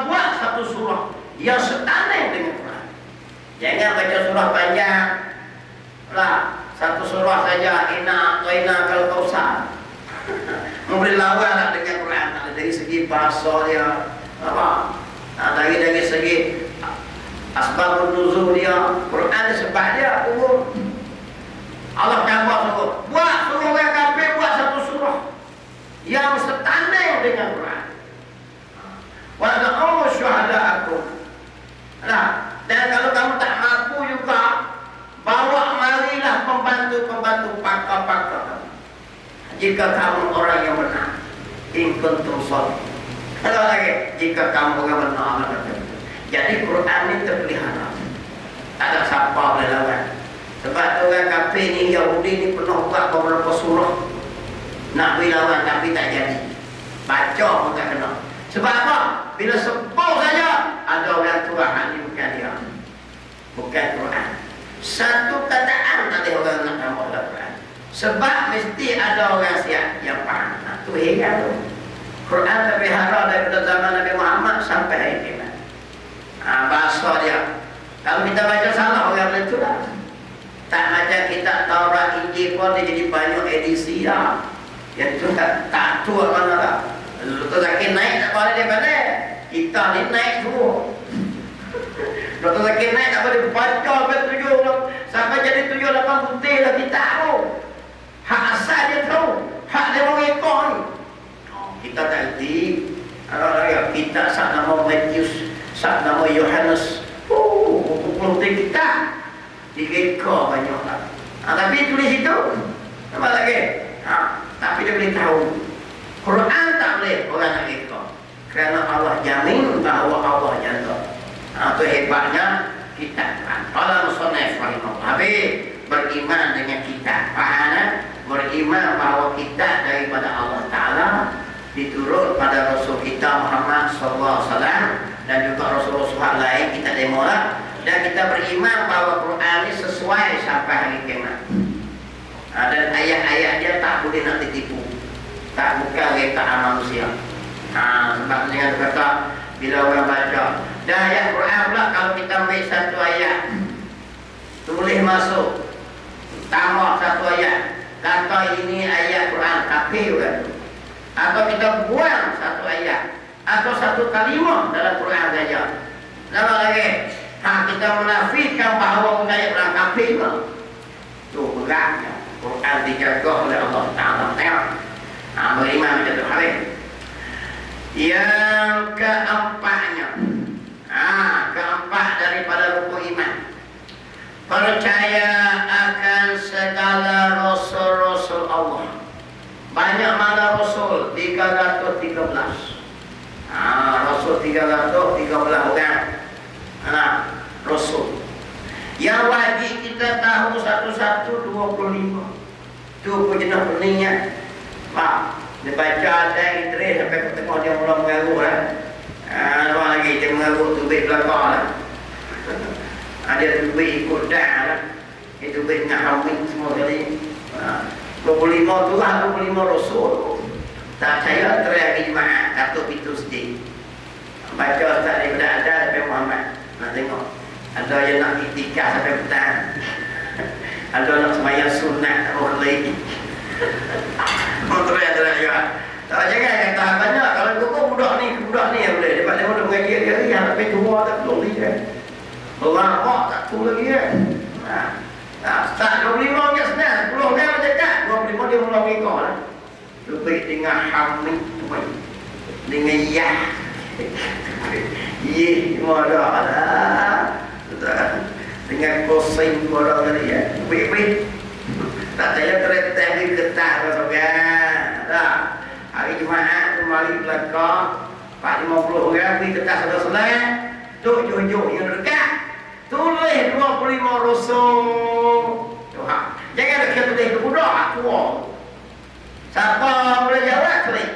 buat satu surah yang setanding dengan Quran. Jangan baca surah panjang lah, satu surah saja, inna a'tayna kal kautsar. Memberi lawan lah dengan Quran, dari segi bahasa dia apa, dari segi asbabun nuzul dia, Quran sebab dia umum. Allah cabar suruh orang kafir buat satu surah yang setanding dengan Quran. Wa da'u syuhada'akum. Nah, dan kalau kamu tak mampu juga, bawa marilah pembantu-pembantu pakar-pakar jika kamu orang yang benar. In kuntum shadiqin. Kalau lagi, jika kamu orang benar. Jadi Quran ini terpelihara, tak ada siapa boleh lawan. Sebab tu orang kafir ni, Yahudi ni pernah buat beberapa surah nak berlawan tapi tak jadi. Baca pun tak kena. Sebab apa? Bila sebut saja ada orang Tuhan ni bukan dia, bukan Quran. Satu kataan tak ada orang nak tambah dalam Quran. Sebab mesti ada orang siap yang faham. Itu heran tu. Quran terpelihara daripada zaman Nabi Muhammad sampai hari kiamat. Bahasa dia, kalau kita baca salah orang boleh tulis. Tak macam kita Taurat Injil pun dia jadi banyak edisi dah. Yang tu tak tua mana dah. Dr. Zakir naik tak boleh dia balik. Kita ni naik tu. Dr. Zakir naik tak boleh baca sampai 7 sampai jadi 7-8 putih lah kita tu. Hak asal dia tahu, hak dia mengekor ni. Kita tak erti. Kita sak nama Matius, sak nama Yohanes. Buku putih kita direka banyak lah. Tapi tulis itu apa lagi? Tapi dia boleh tahu. Quran tak boleh orang nak reka, kerana Allah jamin bahawa Allah janda. Itu hebatnya kita. Kalau musannaf rahimahullah habis beriman dengan kita, faham? Beriman bahawa kita daripada Allah Ta'ala, diturut pada Rasul kita Muhammad SAW, dan juga Rasul-Rasul lain kita demolah. Dan kita beriman bahawa Quran ini sesuai sampai hari kiamat. Dan ayat-ayat dia tak boleh nak ditipu, tak bukan rekaan manusia. Sebab dengan kata bila orang baca dan ayat Quran pula, kalau kita ambil satu ayat, tulis masuk, tambah satu ayat, kata ini ayat Quran kafir kan? Atau kita buang satu ayat atau satu kalimah dalam Quran saja, nama lagi kita menafikan bahawa ayat Quran kafir kan? Itu beratnya. Quran dijaga oleh Allah Ta'ala. Tengok, beriman macam tu hari. Yang keempatnya, keempat daripada rukun iman, percaya akan segala rasul-rasul Allah. Banyak mana rasul? 313. Rasul 313 orang. Rasul. Yang wajib kita tahu satu-satu 25. Itu pun jenis peningnya. Dia baca ada Idris sampai ke tengah dia mula mengarut lah. Orang lagi dia mengarut tubik belakang lah. Dia tubik ikut dah lah. Dia tubik dengan hamid semua kali. 25 tu lah, 25 rasul. Tak percaya teriak ijma'ah, katuk itu sedih. Baca Ustaz daripada ada sampai Muhammad. Nak tengok. Ada yang nak iktikaf sampai petang. Ada nak sembahyang sunat roh lagi. Motor yang terakhir. Tak jangan kata banyak. Kalau kau budak ni yang boleh. Lepas dia boleh mengaji dia yang sampai tua tak perlu lagi kan. Lama tak perlu lagi kan. Tak 25 dia senang. 10 dia macam tak. 25 dia mula mengikau lah. Lebih dengan hamid tu baik. dengan ya. Ye, modal lah. Dengan kosing modal tadi ya. Baik. Tak saya terletak di getah kan. Dah. Hari Jumaat tu mari belakang 450 orang pergi getah selesai. Duk jujur yang dekat. Tulis 25 rusuk. Jangan ada kita tulis budak aku. Siapa boleh jawab tulis.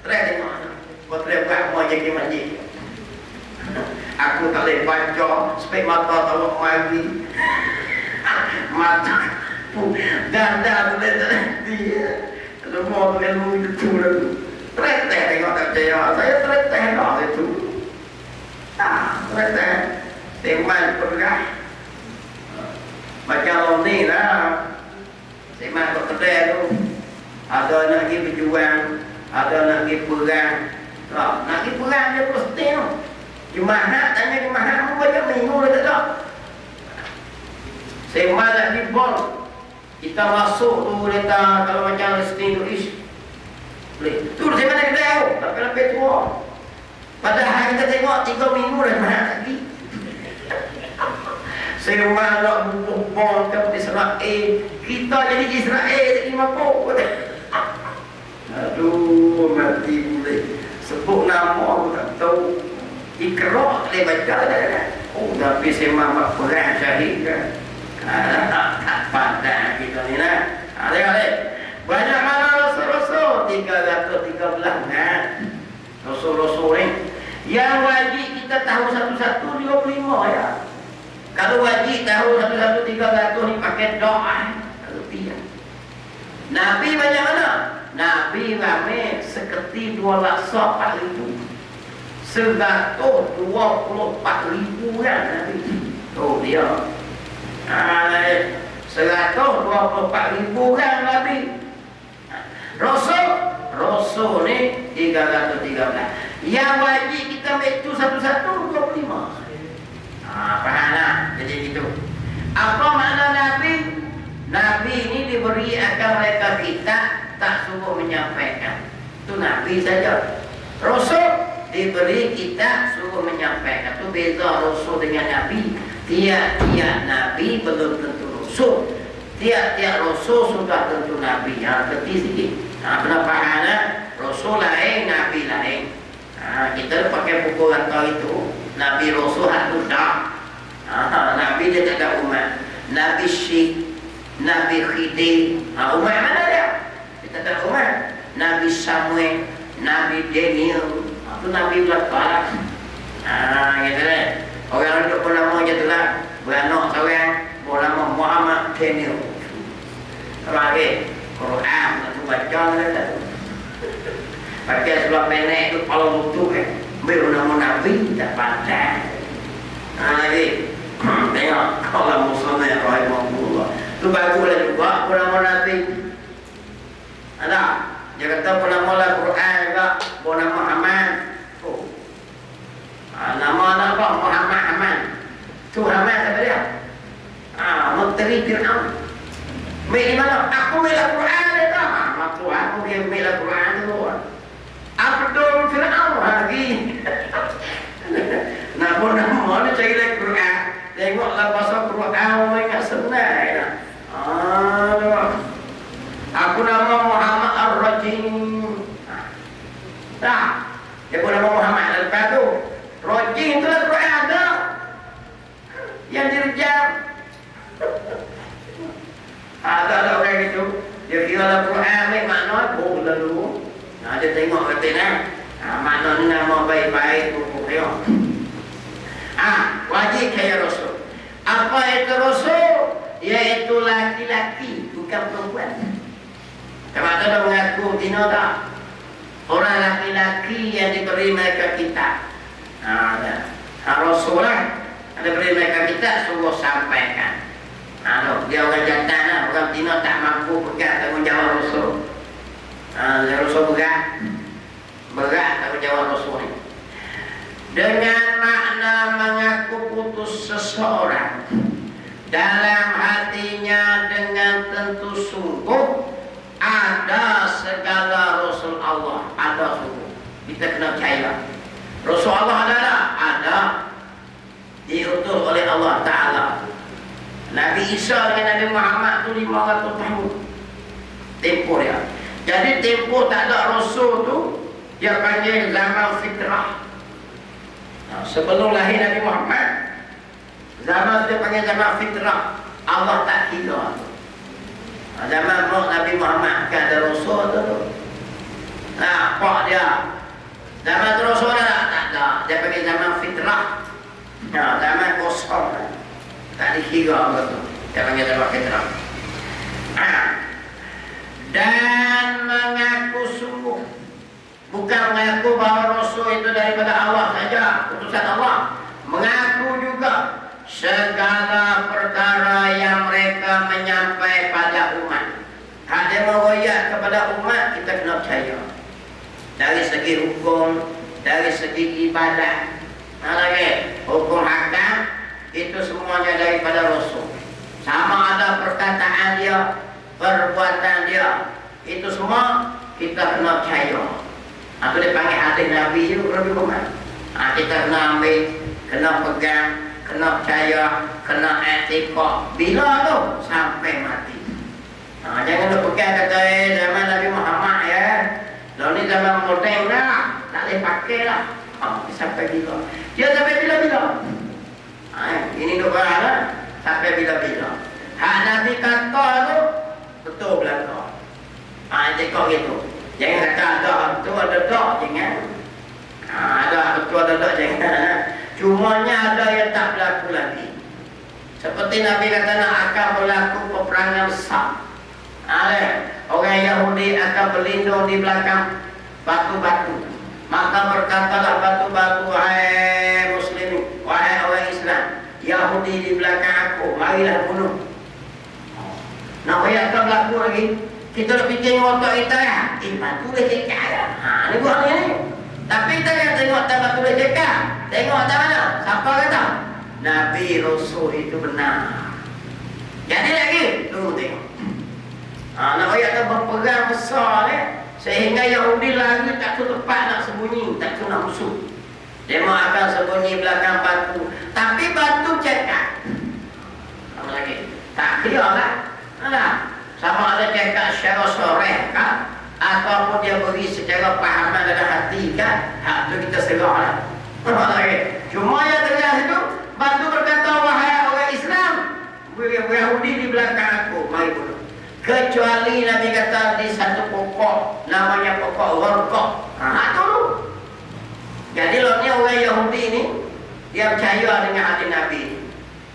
Terus tengok. Kau terus buat mau jadi masjid. Aku tak boleh baca supaya mata tak mari. Mata dan boleh dia. Semua ilmu itu lalu. Terus tengok tak percaya. Saya terus tengok itu. Terus teman pergah. Macam ni lah. Teman kau kedai tu. Ada nak pergi berjuang, ada nak pergi perang. Nak pergi perang dia pasti tu. Jumaat, tanya Jumaat, kamu baca minggu dah tak? Sembah nak pergi bol. Kita masuk tu, kita kalau macam listing tu ish. Boleh. Tu sembah nak kedai tu, tak kena pergi tua. Padahal kita tengok 3 minggu dah Jumaat lagi. Sembah nak bubuh bol ke Israel. Kita jadi Israel, jadi mabuk. Aduh, mati boleh. Sebut nama aku tak tahu. Ikrok boleh baca dah. Oh, tapi sembah mak perang syahid kan. Tak pandang kita ni lah. Adik-adik. Banyak mana rasul-rasul? 313 kan. Rasul-rasul ni. Yang wajib kita tahu satu-satu 25 ya. Kalau wajib tahu satu-satu 300 ni pakai doa. Kalau tidak. Nabi banyak mana? Nabi ramai seperti 224,000. 124,000 kan Nabi. Oh dia. 124,000 kan Nabi. Rasul ni 313. Yang wajib kita itu satu-satu 25. Faham lah. Jadi gitu. Apa makna Nabi? Nabi ini diberi akan mereka kita tak sungguh menyampaikan. Itu Nabi saja. Rasul diberi kita sungguh menyampaikan. Itu beza Rasul dengan Nabi. Tiap-tiap Nabi belum tentu Rasul. Tiap-tiap Rasul sudah tentu Nabi. Kerti sikit. Pernah faham lah? Rasul lain, Nabi lain. Kita pakai pukul kata itu. Nabi Rasul hatu tak. Nabi dia tak ada umat. Nabi Syekh, Nabi Khidir. Umat mana dia? Kita tak ada umat. Nabi Samuel, Nabi Daniel. Itu Nabi belakang. Gitu deh. Orang untuk bernama je tu lah. Beranak seorang bernama Muhammad Daniel. Lagi Quran tu baca lah. Pakai sebelah pendek tu kalau butuh kan. Beri nama Nabi tak pandai. Lagi tengok kalau musuhnya rahimahullah. Tu baguslah juga nama Nabi. Ada. Dia kata nama Al-Quran juga nama Muhammad. Oh. Nama anak kau Muhammad Aman. Tu Muhammad siapa dia? Menteri Fir'aun. Mik di mana? Aku mik Al-Quran dia tak? Maksud aku dia mik Al-Quran tu. Abdul Fir'aun lagi. Nak pun nama ni cari lagi Quran. Tengoklah bahasa Quran ingat senang. Aku nama Muhammad Ar-Rajim. Tak. Dia pun nama Muhammad lepas tu. Rajim tu lah Quran ada. Yang direjam. Ada orang itu. Dia kira lah Quran ni makna oh lalu. Dia tengok kata ni. Makna ni nama baik-baik pokok dia. Wajib kaya Rasul. Apa itu Rasul? Iaitu laki-laki, bukan perempuan. Kalau ada mengaku Tino tak? Orang laki-laki yang diberi mereka kitab. Rasul lah. Ada beri mereka kitab, sungguh sampaikan. Dia orang jantan lah. Orang Tino tak mampu pegang tanggungjawab Rasul. Rasul berat. Berat tanggungjawab Rasul ni. Dengan makna mengaku putus seseorang dalam hatinya dengan tentu sungguh ada segala Rasul Allah, ada sungguh. kita kena percaya. Rasulullah ada diutus oleh Allah Ta'ala. Nabi Isa dengan Nabi Muhammad tu 500 tahun tempoh dia. Jadi tempoh tak ada Rasul tu dia panggil zaman fitrah. Sebelum lahir Nabi Muhammad, zaman dia panggil zaman fitrah. Allah tak kira. Zaman Nabi Muhammad kan ada Rasul tu. Nah, apa dia? Zaman Rasul tak ada. Dia panggil zaman fitrah. Nah, zaman kosong. Tak dikira betul. Dia panggil zaman fitrah. Dan mengaku sungguh, bukan mengaku bahawa Rasul itu daripada Allah saja, utusan Allah. Mengaku juga segala perkara yang mereka menyampaikan pada umat. Ada meroyak kepada umat, kita kena percaya. Dari segi hukum, dari segi ibadah, lagi hukum hakam, itu semuanya daripada Rasul. Sama ada perkataan dia, perbuatan dia, itu semua kita kena percaya. Itu dipanggil hadis Nabi itu lebih banyak. Kita kena ambil, kena pegang, kena percaya, kena etika. Bila tu? Sampai mati. Jangan lu pegang kata zaman Nabi Muhammad ya. Lalu ni zaman moden dah, tak boleh pakai lah. Sampai bila? Dia sampai bila-bila. Ini doa lah. Sampai bila-bila. Hak Nabi kata tu betul belakang. Etika gitu. Jangan kata ada betul ada tak, jangan. Ada betul ada tak, jangan. Cumanya ada yang tak berlaku lagi. Seperti Nabi kata nak akan berlaku peperangan besar. Orang Yahudi akan berlindung di belakang batu-batu. Maka berkatalah batu-batu, wahai muslimin, wahai orang Islam, Yahudi di belakang aku, marilah bunuh. Nak bayar akan berlaku lagi. Kita nak fikir otak kita ya. Batu boleh cekak ya. Ni buat ni. Tapi kita kan tengok tak batu boleh cekak. Tengok tak mana? Siapa kata? Nabi Rasul itu benar. Jadi lagi, tunggu tengok. Nak bayar akan berpegang besar ni. Sehingga Yahudi lagi tak tahu tempat nak sembunyi. Tak tahu nak musuh. Dia mau akan sembunyi belakang batu. Tapi batu cekak. Apa lagi? Tak kira lah. Sama ada cakap secara soreh kan, ataupun dia beri secara pahaman dalam hati kan, hak tu kita serah lah. Cuma yang terjadi itu, batu berkata, wahai orang Islam, Yahudi di belakang aku, mari bunuh. Kecuali Nabi kata di satu pokok, namanya pokok Warqah. Hak tu. Jadi lawannya orang Yahudi ini, dia percaya dengan hati Nabi,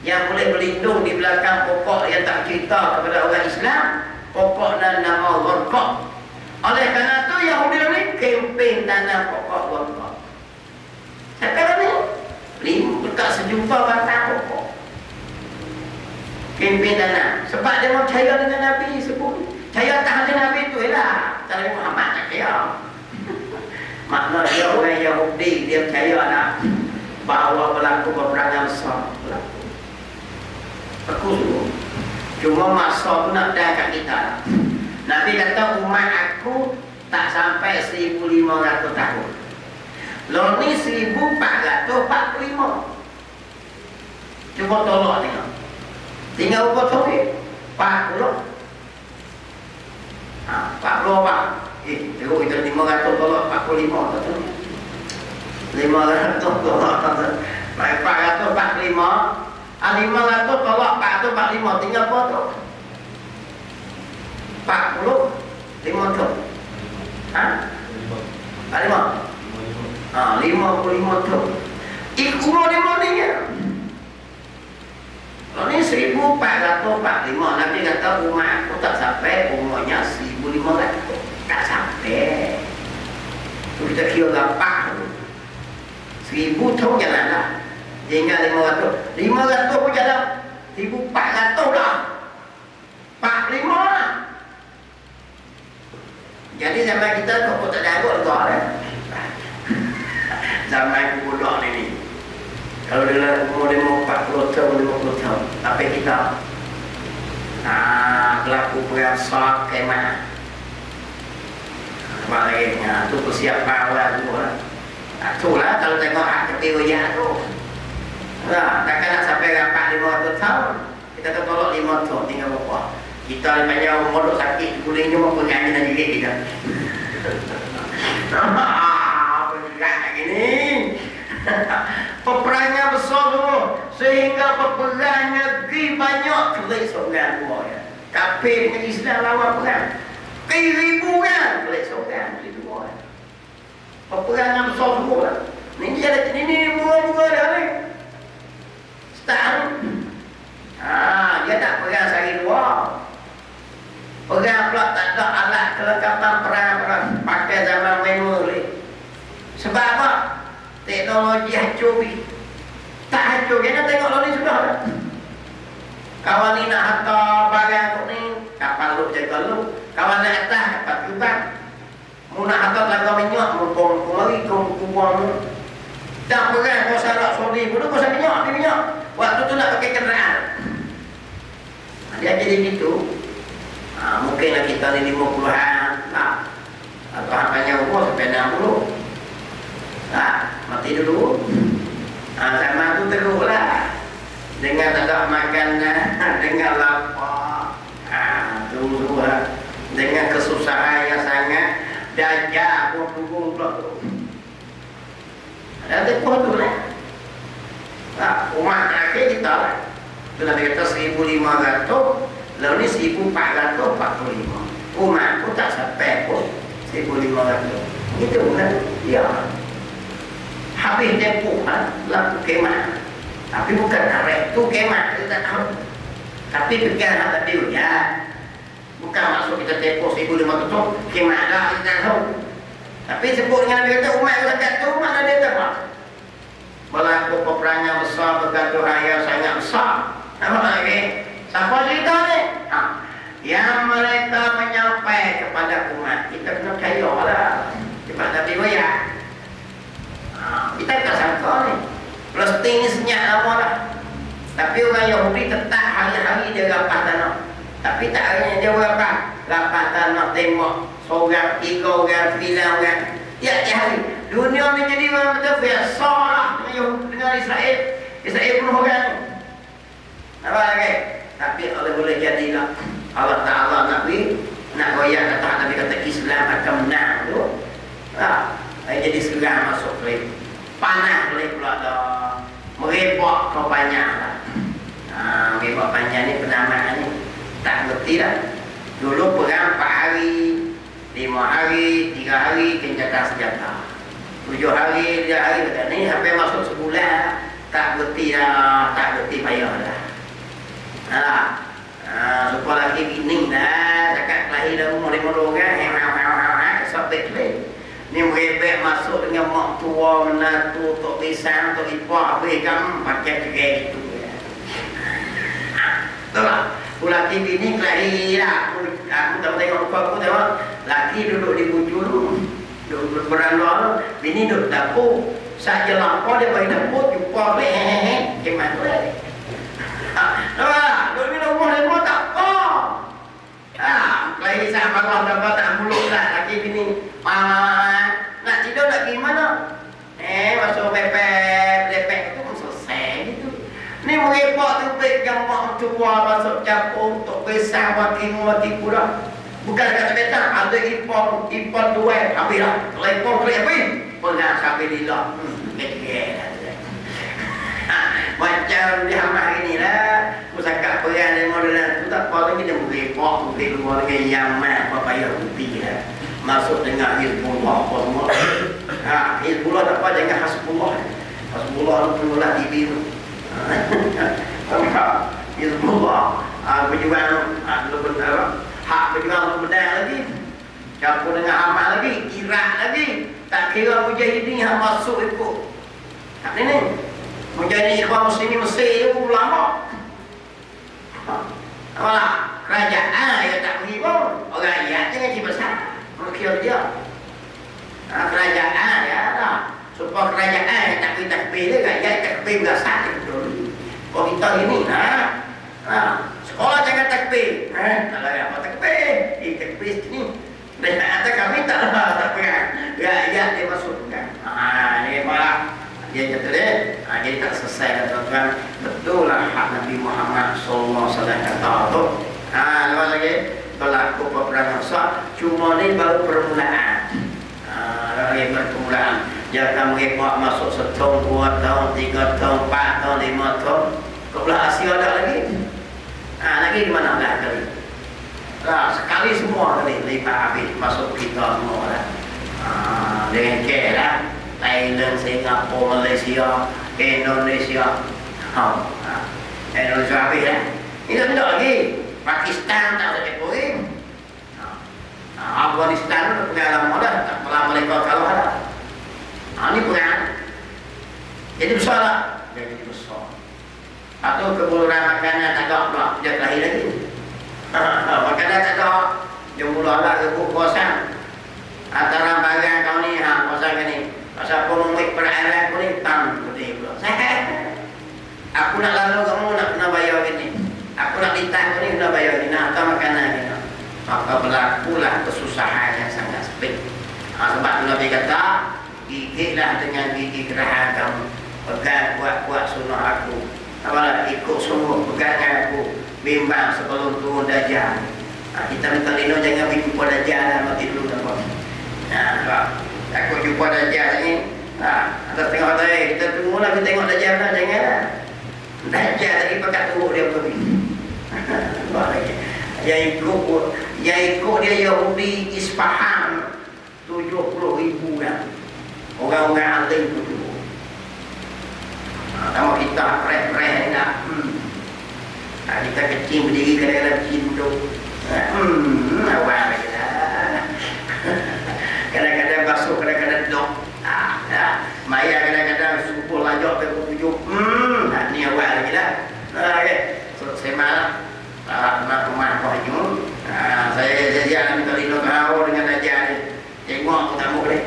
yang boleh berlindung di belakang pokok yang tak cerita kepada orang Islam, pokok dan nama Warqah. Oleh kerana itu Yahudi ini kempen tanam pokok Warqah. Sekarang ni dekat sejuta batang pokok kempen tanam. Sebab dia mau percaya dengan Nabi sebut. Percaya tak ada Nabi itu ialah tak ada Muhammad tak percaya. Makna dia orang Yahudi, dia percaya lah bahawa berlaku peperangan besar. Aku suruh. Cuma masa tu nak dah kat kita. Nabi kata umat aku tak sampai 1500 tahun. Lalu ni 1445. Cuba tolak tengok. Tinggal berapa tahun? 40. 40 apa? Tengok kita 500 tolak 45 tak tahu. 500 tolak tak tahu. 445. 500 tolak 445, tinggal apa tu? 40 5 tu. 55 tu. Umur dia mana ni? Ini 1445. Nabi kata umat aku tak sampai umurnya 1500. Tak sampai. Tu kita kira gapak tu. 1000 tahun jalan lah. Tinggal 500. 500 pun jalan 1400 dah. 45 lah. Jadi zaman kita kok tak ada agak dah. Zaman budak ni. Kalau dia umur 40 tahun, 50 tahun. Tapi kita berlaku perang sak kemah. Apa lagi? Itu persiapan awal tu lah. royak tu. Nah, takkan nak sampai rapat 500 tahun. Kita tertolak 5 tahun tinggal berapa. Kita ni panjang umur sakit kulingnya mau pengajian dan juga kita. Berat gini. Peperangan besar tu sehingga peperangan negeri banyak kelik seorang dua ya. Kafir dengan Islam lawan perang. Ribu kan kelik seorang itu dua. Peperangan besar semua. Ni dia ini bunga-bunga dah ni. Start. Dia tak perang sehari dua. Perang pula tak ada alat kelengkapan perang pakai zaman memori. Sebab apa? Teknologi hancur. Tak hancur, kita tengok lalu sudah dah. Kawan ni nak hantar barang tu ni, kapal lu jaga lu. Kawan nak atas, kapal kubang. Mu nak hantar lagu minyak, mu pun kumari, kumpuang. Dan perang kau sarak sodi, mu kau sarak minyak, ni minyak. Waktu tu nak pakai kenderaan. Dia jadi gitu. Mungkinlah kita ni 50-an. Atau hanya umur sampai 60. Mati dulu. Sama tu teruklah. Dengan tak ada makanan, dengan lapar. Tunggu lah. Dengan kesusahan yang sangat. Dajah pun tunggu pula tu. Ada tempoh tu lah. Umat terakhir kita lah. Itu Nabi kata 1,500. Lalu ni 1,445. Umat pun tak sampai pun 1,500. Itu kan? Ya. Habis tempoh lampu kemah. Tapi bukan tarik tu kemah, kita tak tahu. Tapi pegang hak tadi ya. Bukan maksud kita tempoh 1,500 kemah dah, kita tak tahu. Tapi sebut dengan dia kata umat dekat tu, mana dia tahu? Berlaku peperangan besar, bergantung raya sangat besar. Apa lagi? Siapa cerita ni? Yang mereka menyampaikan kepada umat. Kita kena percaya lah. Cepat Nabi royak. Kita tak sangka ni. Palestin ni senyap lama lah. Tapi orang Yahudi tetap hari-hari dia rapah tanah. Tapi tak hanya dia rapah. Rapah tanah tembak. Seorang, 3 orang, 9 orang. Tiap-tiap hari. Dunia ni jadi orang betul biasa lah dengan Israel. Israel pun orang ni. Apa lagi? Tapi Allah boleh jadilah. Allah Ta'ala nak goyak kata Nabi kata Islam akan menang tu. Jadi segera masuk ke panah boleh pula dah. Merebak kau banyak lah. Merebak panjang ni penamaan ni tak berhenti lah. Dulu perang 4 hari, 5 hari, 3 hari gencatan senjata. 7 hari, 3 hari kata ni sampai masuk sebulan tak berhenti lah, tak berhenti payah lah. Lupa lagi bini dah cakap lahir dah umur 5 orang sobek leh. Ni merebek masuk dengan mak tua menantu tok pisang tok ipar habis kan pakai cerai itu. Betul tak? Laki bini lahir lah. Aku tak tengok muka aku tengok. Laki duduk di bujur duduk berandal. Bini duduk dapur. Saja lampau dia bagi dapur jumpa hehehe gimana tu leh. Duduk minum rumah dia pun tak apa. Lahir sama Allah dapat tak mulut lah laki bini. Nak tidur nak gimana? Masuk lepek itu pun selesai gitu. Ni merebak tu pegang mak tua masuk capur untuk besar wakil pura. Bukan kata betang, ada ipon dua habis lah. Telepon habis. Pernah sampai lillah. Macam di hamah ini lah. Musakat perang dan modelan tu tak apa lagi dia merebak keluar dengan Yaman apa payah putih lah. Masuk dengan Hizbullah apa semua. Hizbullah tak apa jangan Hasbullah. Hasbullah tu mula TV tu. Hizbullah berjuang lu benar. Hak berjuang lu benar lagi. Campur dengan Hamas lagi, Iraq lagi. Tak kira mujahidin yang masuk ikut. Tak ni. Mujahidin ikhwan muslimin Mesir itu lama. Apalah kerajaan yang tak menghibur. Orang rakyat jangan besar. Kira dia kerajaan ya lah. Supaya kerajaan yang tak boleh takbir dia rakyat takbir berasal betul. Kalau kita ini sekolah jangan takbir. Kalau apa takbir takbir sini dan kata kami tak perang rakyat dia masukkan. Ni malah Dia kata dia, jadi tak selesai kan tuan-tuan. Betul lah hak Nabi Muhammad SAW kata tu. Lepas lagi berlaku peperangan Sah. Cuma ni baru permulaan. Lagi permulaan. Jangan mereka masuk setahun, 2 tahun, 3 tahun, 4 tahun, 5 tahun. Kau belah Asia ada lagi. Lagi di mana dah kali? Sekali semua kali lipat habis masuk kita semua lah. Dengan care lah. Thailand, Singapura, Malaysia, Indonesia. Indonesia habis lah. Itu tidak lagi. Pakistan tak ada poin. Afghanistan itu pengalaman dah. Tak pernah mereka kalau ada. Ini pengalaman. Jadi besar lah. Jadi besar. Atau kebuluran makanan tak ada pula. Dia lahir lagi. Makanan tak ada. Dia mula lah ke kuasa. Antara bagian kau ni, kuasa ke ni. Pasal pemumik perairan aku ni, tam putih pula. Aku nak lalu kamu nak kena bayar gini. Aku nak ditang ni kena bayar gini. Nak atau makanan gini. Maka berlakulah kesusahan yang sangat sepit. Sebab tu Nabi kata, gigitlah dengan gigi gerahan kamu. Pegang kuat-kuat sunnah aku. Apalah ikut semua pegangan aku. Bimbang sebelum turun dajjal. Kita minta lindung jangan berjumpa dajjal dan mati dulu nampak. Sebab aku jumpa dajjal ni. Atas tengok tadi kita tunggu lah kita tengok dajjal lah, jangan lah. Dajjal tadi pakat turun dia pergi. Yang ikut dia Yahudi Isfahan 70,000 kan. Orang-orang alim tu dulu. Sama kita reh-reh ni nak. Kita kecil berdiri kadang-kadang cinduk. Awal lagi lah. Kadang-kadang basuh, kadang-kadang dok. Maya kadang-kadang subuh lajak ke tujuh. Ni awal lagi lah. So, saya malam. Nak rumah Pak saya jadi minta lindung kau dengan ajar ni. Tengok aku tak boleh.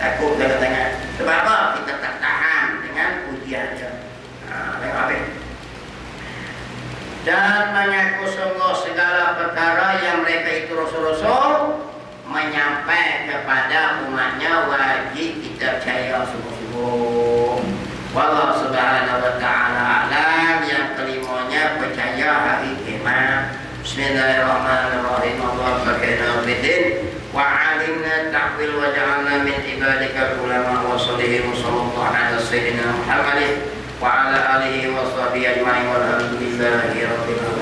Takut tengah-tengah. Sebab apa? Kita tak tahan dengan ujian dia. Tengok habis. Dan mengaku sungguh segala perkara yang mereka itu rasul-rasul menyampai kepada umatnya wajib kita percaya sungguh-sungguh. Wallahu subhanahu wa ta'ala alam. Yang kelimanya percaya hari kiamat. Bismillahirrahmanirrahim. Allahumma fakirna bidin wa alimna ta'wil wa ja'alna min ibadikal ulama wa salihim sallallahu ala sayyidina Muhammadin wa ala alihi wa sahbihi ajma'in walhamdulillahi rabbil alamin.